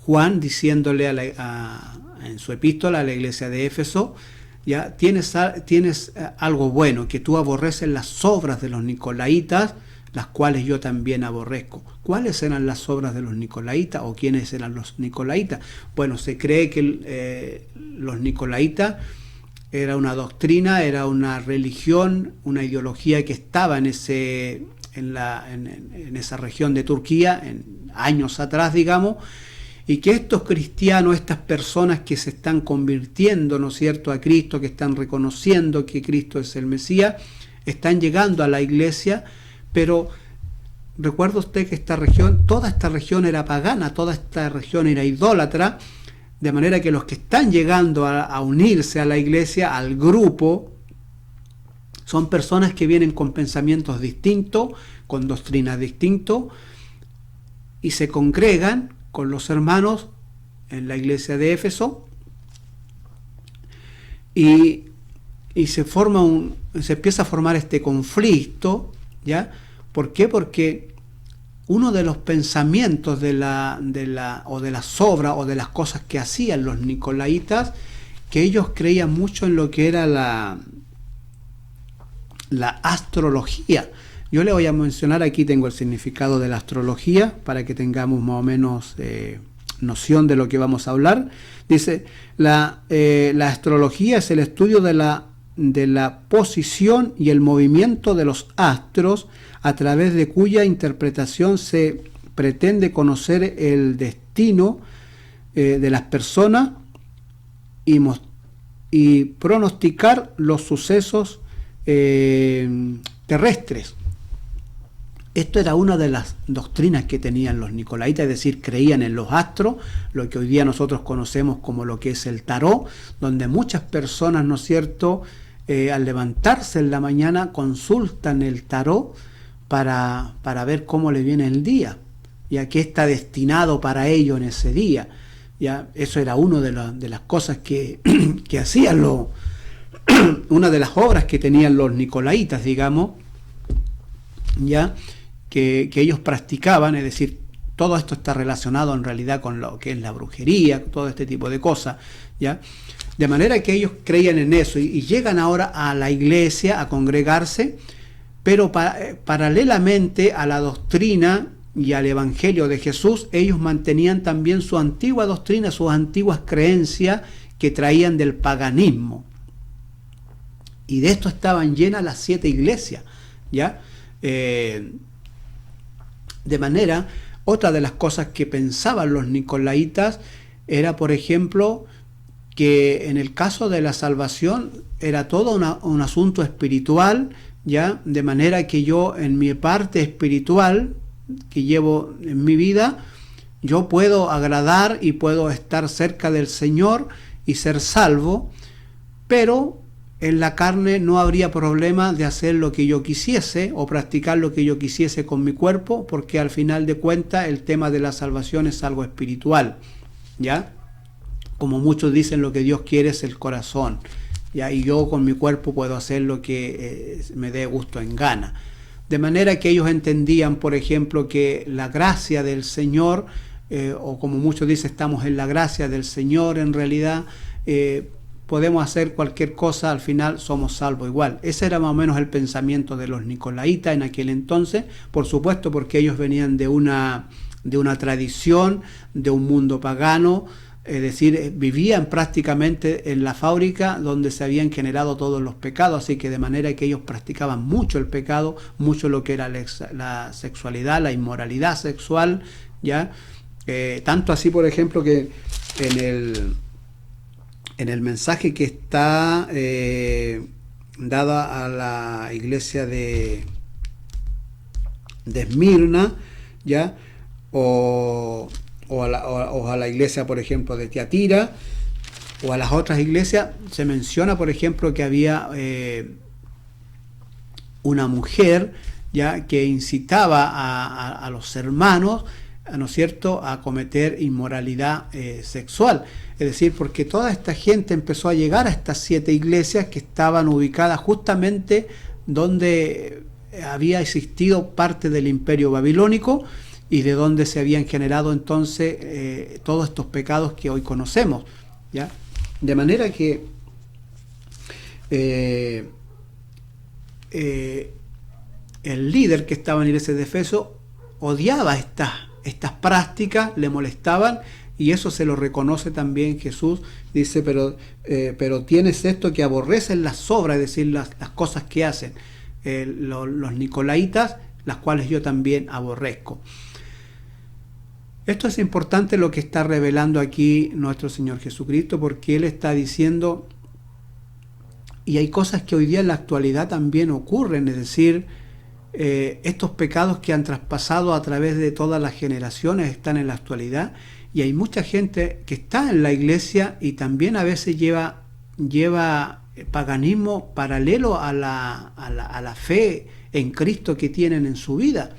Juan diciéndole en su epístola a la iglesia de Éfeso: ya tienes algo bueno, que tú aborreces las obras de los nicolaitas, las cuales yo también aborrezco. ¿Cuáles eran las obras de los nicolaitas o quiénes eran los nicolaitas? Bueno, se cree que los nicolaitas era una doctrina, era una religión, una ideología que estaba en en esa región de Turquía, en años atrás, digamos, y que estos cristianos, estas personas que se están convirtiendo, ¿no es cierto?, a Cristo, que están reconociendo que Cristo es el Mesías, están llegando a la iglesia, pero recuerda usted que toda esta región era pagana, toda esta región era idólatra, de manera que los que están llegando a unirse a la iglesia, al grupo, son personas que vienen con pensamientos distintos, con doctrinas distintas, y se congregan con los hermanos en la iglesia de Éfeso, y se empieza a formar este conflicto, ¿ya? ¿Por qué? Porque uno de los pensamientos de las obras o de las cosas que hacían los nicolaitas, que ellos creían mucho en lo que era la astrología. Yo le voy a mencionar, aquí tengo el significado de la astrología para que tengamos más o menos noción de lo que vamos a hablar. Dice, la astrología es el estudio de la posición y el movimiento de los astros, a través de cuya interpretación se pretende conocer el destino de las personas y pronosticar los sucesos terrestres. Esto era una de las doctrinas que tenían los nicolaitas, es decir, creían en los astros, lo que hoy día nosotros conocemos como lo que es el tarot, donde muchas personas, ¿no es cierto?, al levantarse en la mañana consultan el tarot para ver cómo le viene el día, ya que está destinado para ello en ese día. Ya, eso era una de las cosas que hacían una de las obras que tenían los nicolaitas, digamos, ya que ellos practicaban, es decir, todo esto está relacionado en realidad con lo que es la brujería, todo este tipo de cosas, ya. De manera que ellos creían en eso y llegan ahora a la iglesia a congregarse, pero paralelamente a la doctrina y al evangelio de Jesús, ellos mantenían también su antigua doctrina, sus antiguas creencias que traían del paganismo. Y de esto estaban llenas las 7 iglesias, ¿ya? De manera, otra de las cosas que pensaban los nicolaitas era, por ejemplo, que en el caso de la salvación era todo un asunto espiritual, ¿ya? De manera que yo, en mi parte espiritual que llevo en mi vida, yo puedo agradar y puedo estar cerca del Señor y ser salvo, pero en la carne no habría problema de hacer lo que yo quisiese o practicar lo que yo quisiese con mi cuerpo, porque al final de cuentas el tema de la salvación es algo espiritual, ¿ya? Como muchos dicen, lo que Dios quiere es el corazón, ¿ya? Y yo con mi cuerpo puedo hacer lo que me dé gusto en gana. De manera que ellos entendían, por ejemplo, que la gracia del Señor, o como muchos dicen, estamos en la gracia del Señor, en realidad podemos hacer cualquier cosa, al final somos salvos igual. Ese era más o menos el pensamiento de los nicolaitas en aquel entonces, por supuesto, porque ellos venían de una tradición, de un mundo pagano, es decir, vivían prácticamente en la fábrica donde se habían generado todos los pecados, así que de manera que ellos practicaban mucho el pecado, mucho lo que era la sexualidad, la inmoralidad sexual, ¿ya? Tanto así, por ejemplo, que en el mensaje que está dada a la iglesia de Esmirna, ¿ya? O a la iglesia, por ejemplo, de Tiatira, o a las otras iglesias, se menciona, por ejemplo, que había una mujer, ya, que incitaba a los hermanos, ¿no es cierto?, a cometer inmoralidad sexual. Es decir, porque toda esta gente empezó a llegar a estas 7 iglesias que estaban ubicadas justamente donde había existido parte del imperio babilónico, y de donde se habían generado entonces todos estos pecados que hoy conocemos, ¿ya? De manera que el líder que estaba en la iglesia de Efeso odiaba estas prácticas, le molestaban, y eso se lo reconoce también Jesús. Dice, pero tienes esto, que aborrecen las obras, es decir, las cosas que hacen. Los nicolaitas las cuales yo también aborrezco. Esto es importante lo que está revelando aquí nuestro Señor Jesucristo, porque Él está diciendo, y hay cosas que hoy día en la actualidad también ocurren, es decir, estos pecados que han traspasado a través de todas las generaciones están en la actualidad, y hay mucha gente que está en la iglesia y también a veces lleva paganismo paralelo a la fe en Cristo que tienen en su vida.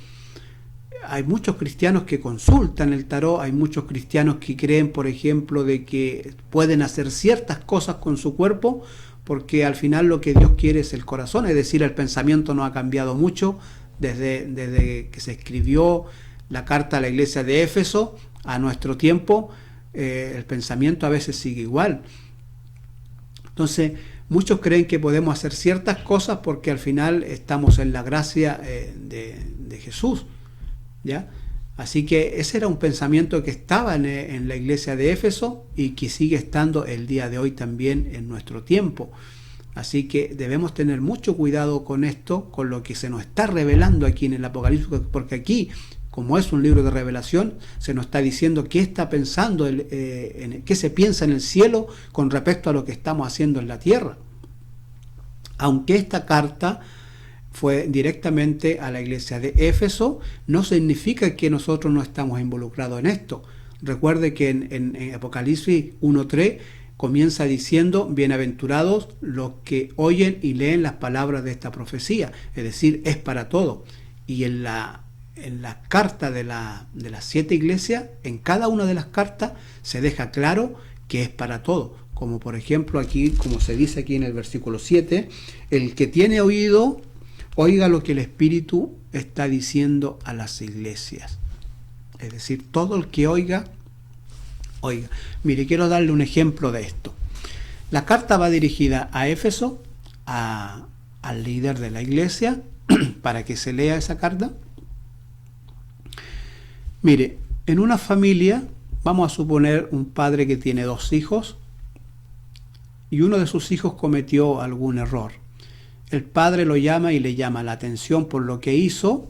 Hay muchos cristianos que consultan el tarot, hay muchos cristianos que creen, por ejemplo, de que pueden hacer ciertas cosas con su cuerpo, porque al final lo que Dios quiere es el corazón, es decir, el pensamiento no ha cambiado mucho desde que se escribió la carta a la iglesia de Éfeso a nuestro tiempo, el pensamiento a veces sigue igual. Entonces, muchos creen que podemos hacer ciertas cosas porque al final estamos en la gracia de Jesús, ¿ya? Así que ese era un pensamiento que estaba en la iglesia de Éfeso y que sigue estando el día de hoy también en nuestro tiempo. Así que debemos tener mucho cuidado con esto, con lo que se nos está revelando aquí en el Apocalipsis, porque aquí, como es un libro de revelación, se nos está diciendo qué está pensando, qué se piensa en el cielo con respecto a lo que estamos haciendo en la tierra. Aunque esta carta fue directamente a la iglesia de Éfeso, no significa que nosotros no estamos involucrados en esto. Recuerde que en Apocalipsis 1:3 comienza diciendo, bienaventurados los que oyen y leen las palabras de esta profecía, es decir, es para todo. Y en la carta de las 7 iglesias, en cada una de las cartas se deja claro que es para todo. Como por ejemplo aquí, como se dice aquí en el versículo 7, el que tiene oído, oiga lo que el Espíritu está diciendo a las iglesias. Es decir, todo el que oiga. Mire, quiero darle un ejemplo de esto. La carta va dirigida a Éfeso, al líder de la iglesia, para que se lea esa carta. Mire, en una familia, vamos a suponer un padre que tiene 2 hijos, y uno de sus hijos cometió algún error. El padre lo llama y le llama la atención por lo que hizo,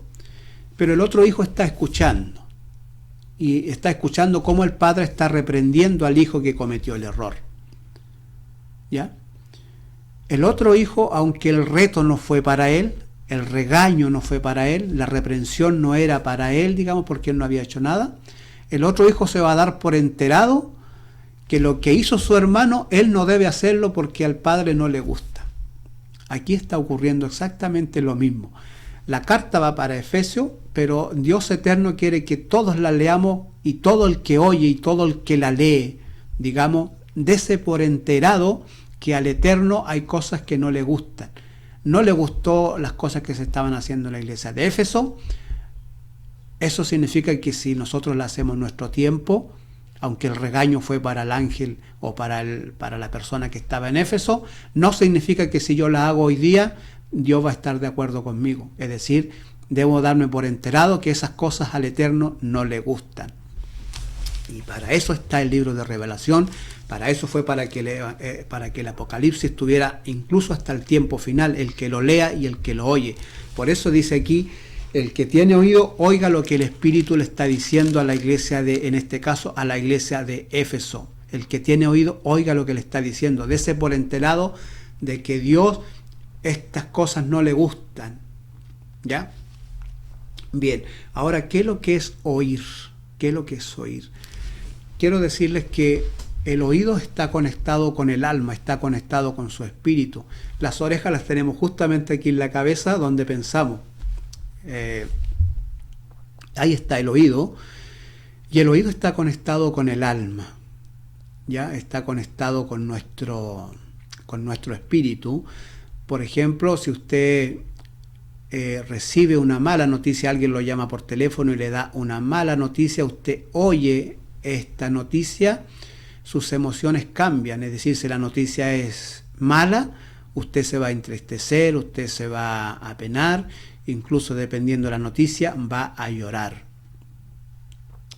pero el otro hijo está escuchando. Y está escuchando cómo el padre está reprendiendo al hijo que cometió el error. ¿Ya? El otro hijo, aunque el reto no fue para él, el regaño no fue para él, la reprensión no era para él, digamos, porque él no había hecho nada, el otro hijo se va a dar por enterado que lo que hizo su hermano, él no debe hacerlo porque al padre no le gusta. Aquí está ocurriendo exactamente lo mismo. La carta va para Efesios, pero Dios eterno quiere que todos la leamos y todo el que oye y todo el que la lee, digamos, dése por enterado que al Eterno hay cosas que no le gustan. No le gustó las cosas que se estaban haciendo en la iglesia de Éfeso. Eso significa que si nosotros la hacemos en nuestro tiempo, aunque el regaño fue para el ángel o para la persona que estaba en Éfeso, no significa que si yo la hago hoy día, Dios va a estar de acuerdo conmigo. Es decir, debo darme por enterado que esas cosas al Eterno no le gustan. Y para eso está el libro de Revelación, para eso fue para que el Apocalipsis tuviera incluso hasta el tiempo final, el que lo lea y el que lo oye. Por eso dice aquí, el que tiene oído, oiga lo que el Espíritu le está diciendo a la iglesia en este caso, a la iglesia de Éfeso. El que tiene oído, oiga lo que le está diciendo. Dese por enterado de que Dios estas cosas no le gustan. ¿Ya? Bien, ahora, ¿qué es lo que es oír? ¿Qué es lo que es oír? Quiero decirles que el oído está conectado con el alma, está conectado con su espíritu. Las orejas las tenemos justamente aquí en la cabeza donde pensamos. Ahí está el oído, y el oído está conectado con el alma, ya está conectado con nuestro espíritu. Por ejemplo, si usted recibe una mala noticia, alguien lo llama por teléfono y le da una mala noticia, usted oye esta noticia, sus emociones cambian. Es decir, si la noticia es mala, usted se va a entristecer, usted se va a penar, incluso dependiendo de la noticia, va a llorar.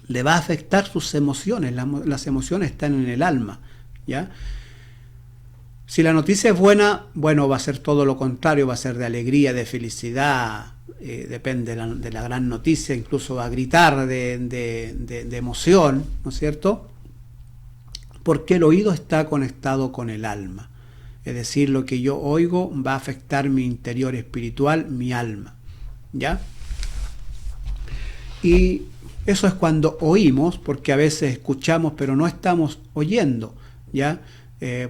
Le va a afectar sus emociones, las emociones están en el alma, ¿ya? Si la noticia es buena, bueno, va a ser todo lo contrario, va a ser de alegría, de felicidad, depende de la gran noticia, incluso va a gritar de emoción, ¿no es cierto? Porque el oído está conectado con el alma. Es decir, lo que yo oigo va a afectar mi interior espiritual, mi alma, ¿ya? Y eso es cuando oímos, porque a veces escuchamos, pero no estamos oyendo, ¿ya?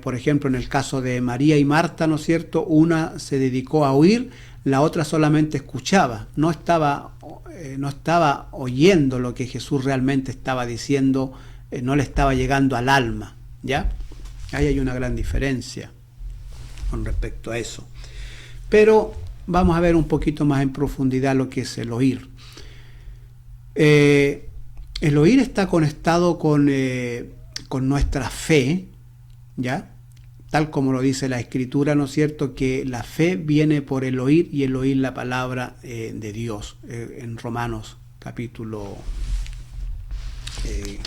Por ejemplo, en el caso de María y Marta, ¿no es cierto? Una se dedicó a oír, la otra solamente escuchaba, no estaba oyendo lo que Jesús realmente estaba diciendo, no le estaba llegando al alma, ¿ya? Ahí hay una gran diferencia con respecto a eso. Pero vamos a ver un poquito más en profundidad lo que es el oír. El oír está conectado con nuestra fe, ¿ya? Tal como lo dice la Escritura, ¿no es cierto? Que la fe viene por el oír y el oír la palabra de Dios. En Romanos capítulo...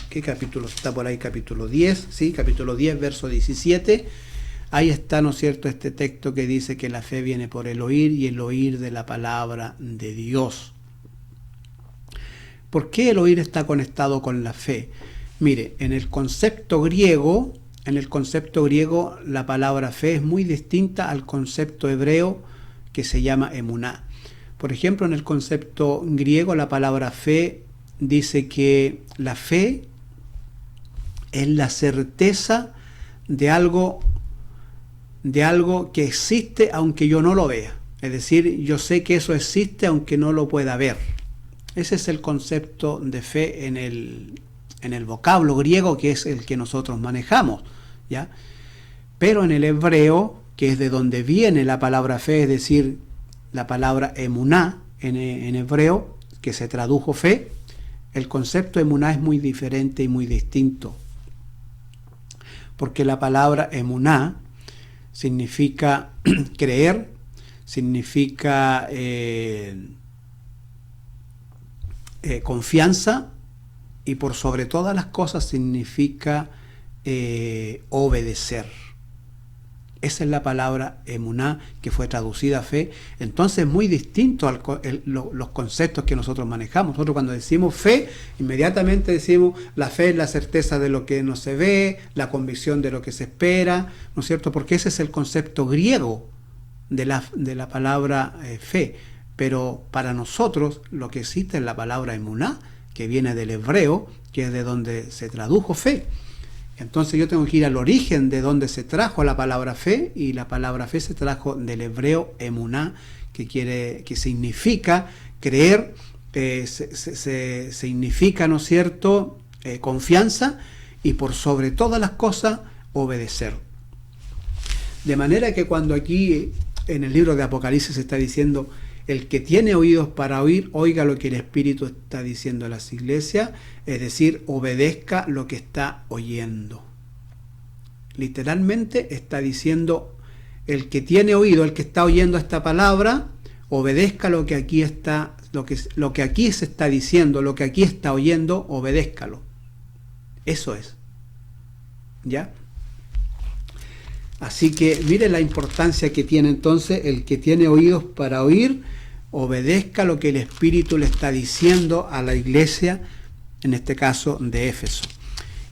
¿qué capítulo está por ahí? Capítulo 10, ¿sí? Capítulo 10, verso 17. Ahí está, ¿no es cierto?, este texto que dice que la fe viene por el oír y el oír de la palabra de Dios. ¿Por qué el oír está conectado con la fe? Mire, en el concepto griego la palabra fe es muy distinta al concepto hebreo que se llama emuná. Por ejemplo, en el concepto griego la palabra fe dice que la fe es la certeza de algo que existe aunque yo no lo vea. Es decir, yo sé que eso existe aunque no lo pueda ver. Ese es el concepto de fe en el vocablo griego, que es el que nosotros manejamos, ¿ya? Pero en el hebreo, que es de donde viene la palabra fe, es decir, la palabra emuná en hebreo, que se tradujo fe, el concepto emuná es muy diferente y muy distinto. Porque la palabra emuná significa creer, significa confianza, y por sobre todas las cosas significa obedecer. Esa es la palabra emuná, que fue traducida a fe. Entonces es muy distinto los conceptos que nosotros manejamos. Nosotros cuando decimos fe, inmediatamente decimos la fe es la certeza de lo que no se ve, la convicción de lo que se espera, ¿no es cierto? Porque ese es el concepto griego de la palabra fe. Pero para nosotros lo que existe es la palabra emuná, que viene del hebreo, que es de donde se tradujo fe. Entonces yo tengo que ir al origen de donde se trajo la palabra fe, y la palabra fe se trajo del hebreo emuná, que significa creer, significa, ¿no es cierto?, confianza, y por sobre todas las cosas obedecer. De manera que cuando aquí en el libro de Apocalipsis se está diciendo: el que tiene oídos para oír, oiga lo que el Espíritu está diciendo a las iglesias, es decir, obedezca lo que está oyendo. Literalmente está diciendo: el que tiene oído, el que está oyendo esta palabra, obedezca lo que aquí está, lo que aquí se está diciendo, lo que aquí está oyendo, obedézcalo. Eso es. ¿Ya? Así que mire la importancia que tiene entonces el que tiene oídos para oír, obedezca lo que el Espíritu le está diciendo a la iglesia, en este caso de Éfeso.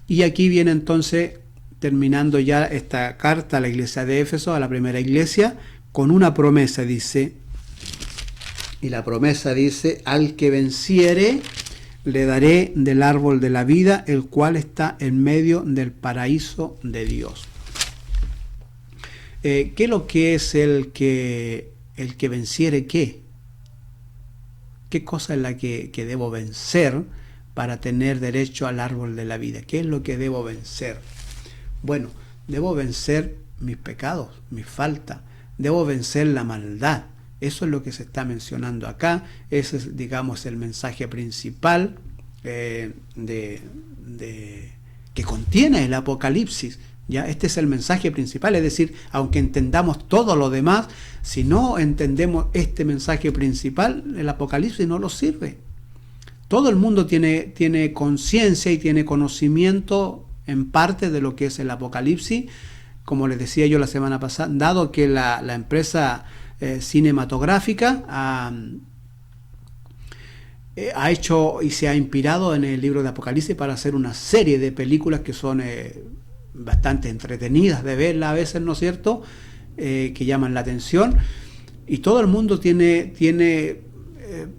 Y aquí viene entonces, terminando ya esta carta a la iglesia de Éfeso, a la primera iglesia, con una promesa, dice, y la promesa dice: al que venciere, le daré del árbol de la vida, el cual está en medio del paraíso de Dios. ¿Qué es lo que es el que venciere qué? ¿Qué cosa es la que debo vencer para tener derecho al árbol de la vida? ¿Qué es lo que debo vencer? Bueno, debo vencer mis pecados, mis faltas, debo vencer la maldad. Eso es lo que se está mencionando acá. Ese es, digamos, el mensaje principal que contiene el Apocalipsis. ¿Ya? Este es el mensaje principal, es decir, aunque entendamos todo lo demás, si no entendemos este mensaje principal, el Apocalipsis no nos sirve. Todo el mundo tiene conciencia y tiene conocimiento en parte de lo que es el Apocalipsis, como les decía yo la semana pasada, dado que la empresa cinematográfica ha hecho y se ha inspirado en el libro de Apocalipsis para hacer una serie de películas que son bastante entretenidas de verla a veces, ¿no es cierto?, que llaman la atención, y todo el mundo tiene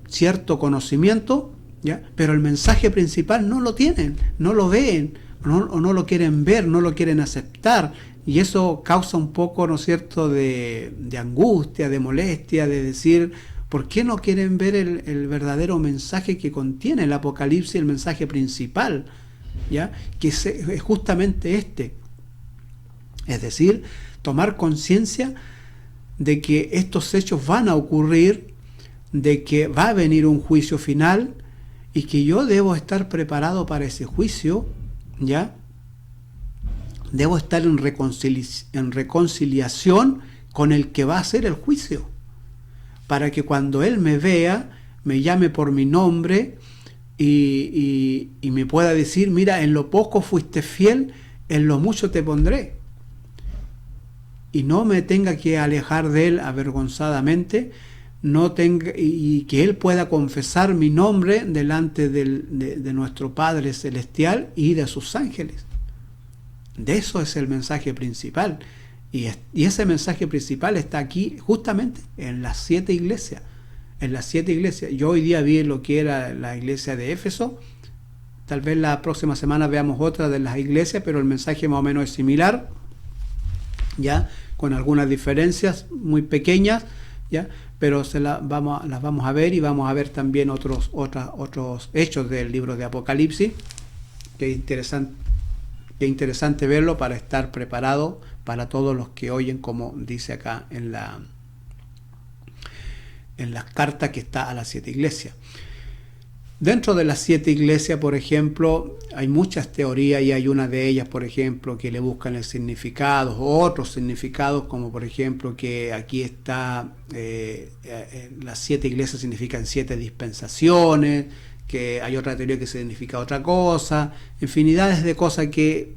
cierto conocimiento, ¿ya? Pero el mensaje principal no lo tienen, no lo ven, o no lo quieren ver, no lo quieren aceptar, y eso causa un poco, ¿no es cierto?, de angustia, de molestia, de decir, ¿por qué no quieren ver el verdadero mensaje que contiene el Apocalipsis, el mensaje principal, ¿ya? Que es justamente este, es decir, tomar conciencia de que estos hechos van a ocurrir, de que va a venir un juicio final y que yo debo estar preparado para ese juicio, ¿ya? Debo estar en reconciliación con el que va a hacer el juicio, para que cuando Él me vea, me llame por mi nombre y me pueda decir, mira, en lo poco fuiste fiel, en lo mucho te pondré. Y no me tenga que alejar de Él avergonzadamente, y que Él pueda confesar mi nombre delante de nuestro Padre Celestial y de sus ángeles. De eso es el mensaje principal. Y ese mensaje principal está aquí justamente en las 7 iglesias. En las 7 iglesias. Yo hoy día vi lo que era la iglesia de Éfeso. Tal vez la próxima semana veamos otra de las iglesias, pero el mensaje más o menos es similar, ¿ya? Con algunas diferencias muy pequeñas, ¿ya? Pero las vamos a ver, y vamos a ver también otros hechos del libro de Apocalipsis. Que es interesante verlo para estar preparado para todos los que oyen, como dice acá en la carta que está a las 7 iglesias. Dentro de las 7 iglesias, por ejemplo, hay muchas teorías, y hay una de ellas, por ejemplo, que le buscan el significado, o otros significados, como por ejemplo que aquí está, las 7 iglesias significan 7 dispensaciones, que hay otra teoría que significa otra cosa, infinidades de cosas que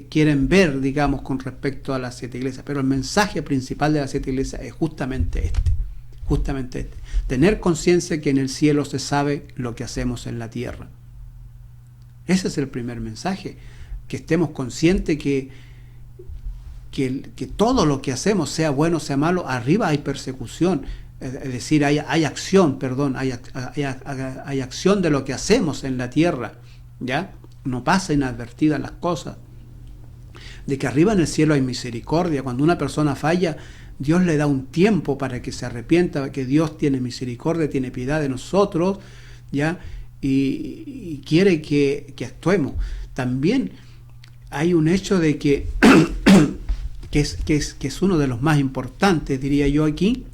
quieren ver, digamos, con respecto a las 7 iglesias, pero el mensaje principal de las 7 iglesias es justamente este. Tener conciencia que en el cielo se sabe lo que hacemos en la tierra. Ese es el primer mensaje, que estemos conscientes que todo lo que hacemos, sea bueno, sea malo, arriba hay persecución, es decir, hay acción, hay acción de lo que hacemos en la tierra, ¿ya? No pasa inadvertidas las cosas. De que arriba en el cielo hay misericordia. Cuando una persona falla, Dios le da un tiempo para que se arrepienta, que Dios tiene misericordia, tiene piedad de nosotros, ¿ya? Y quiere que actuemos. También hay un hecho de que es uno de los más importantes, diría yo aquí,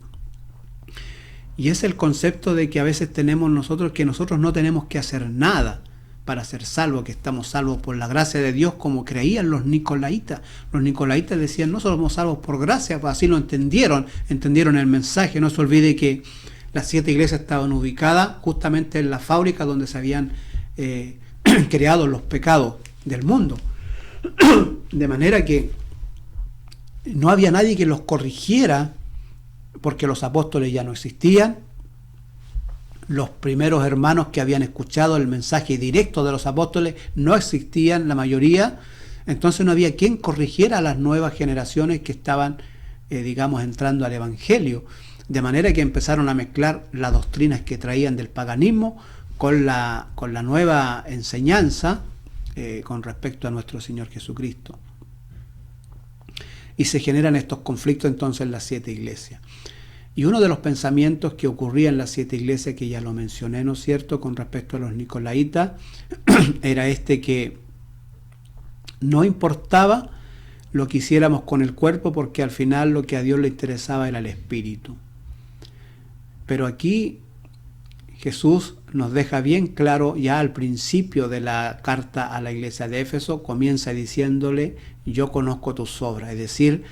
y es el concepto de que a veces tenemos nosotros que nosotros no tenemos que hacer nada para ser salvos, que estamos salvos por la gracia de Dios, como creían los nicolaitas. Los nicolaitas decían, no somos salvos por gracia, pues así lo entendieron el mensaje. No se olvide que las 7 iglesias estaban ubicadas justamente en la fábrica donde se habían creado los pecados del mundo. De manera que no había nadie que los corrigiera, porque los apóstoles ya no existían. Los primeros hermanos que habían escuchado el mensaje directo de los apóstoles no existían, la mayoría. Entonces no había quien corrigiera a las nuevas generaciones que estaban, digamos, entrando al evangelio. De manera que empezaron a mezclar las doctrinas que traían del paganismo con la nueva enseñanza con respecto a nuestro Señor Jesucristo. Y se generan estos conflictos entonces en las 7 iglesias. Y uno de los pensamientos que ocurría en las 7 iglesias, que ya lo mencioné, ¿no es cierto?, con respecto a los nicolaitas, era que no importaba lo que hiciéramos con el cuerpo, porque al final lo que a Dios le interesaba era el espíritu. Pero aquí Jesús nos deja bien claro, ya al principio de la carta a la iglesia de Éfeso, comienza diciéndole, yo conozco tus obras, es decir,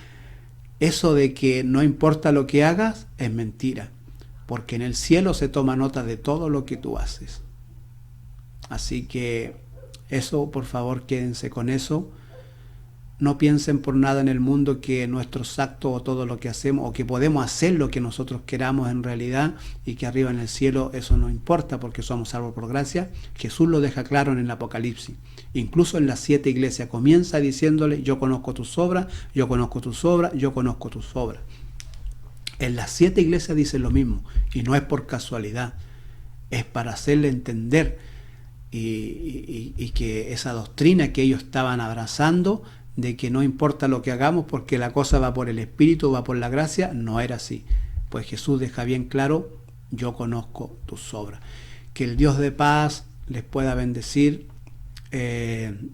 eso de que no importa lo que hagas es mentira, porque en el cielo se toma nota de todo lo que tú haces. Así que eso, por favor, quédense con eso. No piensen por nada en el mundo que nuestros actos o todo lo que hacemos, o que podemos hacer lo que nosotros queramos en realidad, y que arriba en el cielo eso no importa porque somos salvos por gracia. Jesús lo deja claro en el Apocalipsis. Incluso en las 7 iglesias comienza diciéndole: yo conozco tus obras, yo conozco tus obras, yo conozco tus obras. En las 7 iglesias dicen lo mismo, y no es por casualidad, es para hacerle entender y que esa doctrina que ellos estaban abrazando, de que no importa lo que hagamos porque la cosa va por el Espíritu, va por la gracia, no era así. Pues Jesús deja bien claro: yo conozco tus obras. Que el Dios de paz les pueda bendecir en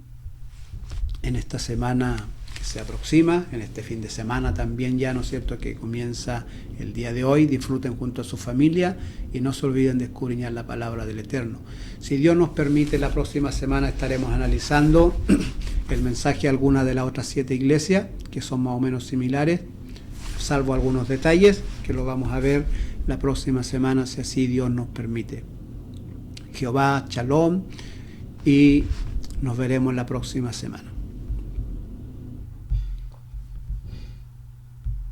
esta semana que se aproxima, en este fin de semana también ya, ¿no es cierto?, que comienza el día de hoy. Disfruten junto a su familia y no se olviden de escudriñar la palabra del Eterno. Si Dios nos permite, la próxima semana estaremos analizando el mensaje a algunas de las otras 7 iglesias, que son más o menos similares, salvo algunos detalles, que lo vamos a ver la próxima semana, si así Dios nos permite. Jehová, Shalom, y nos veremos la próxima semana.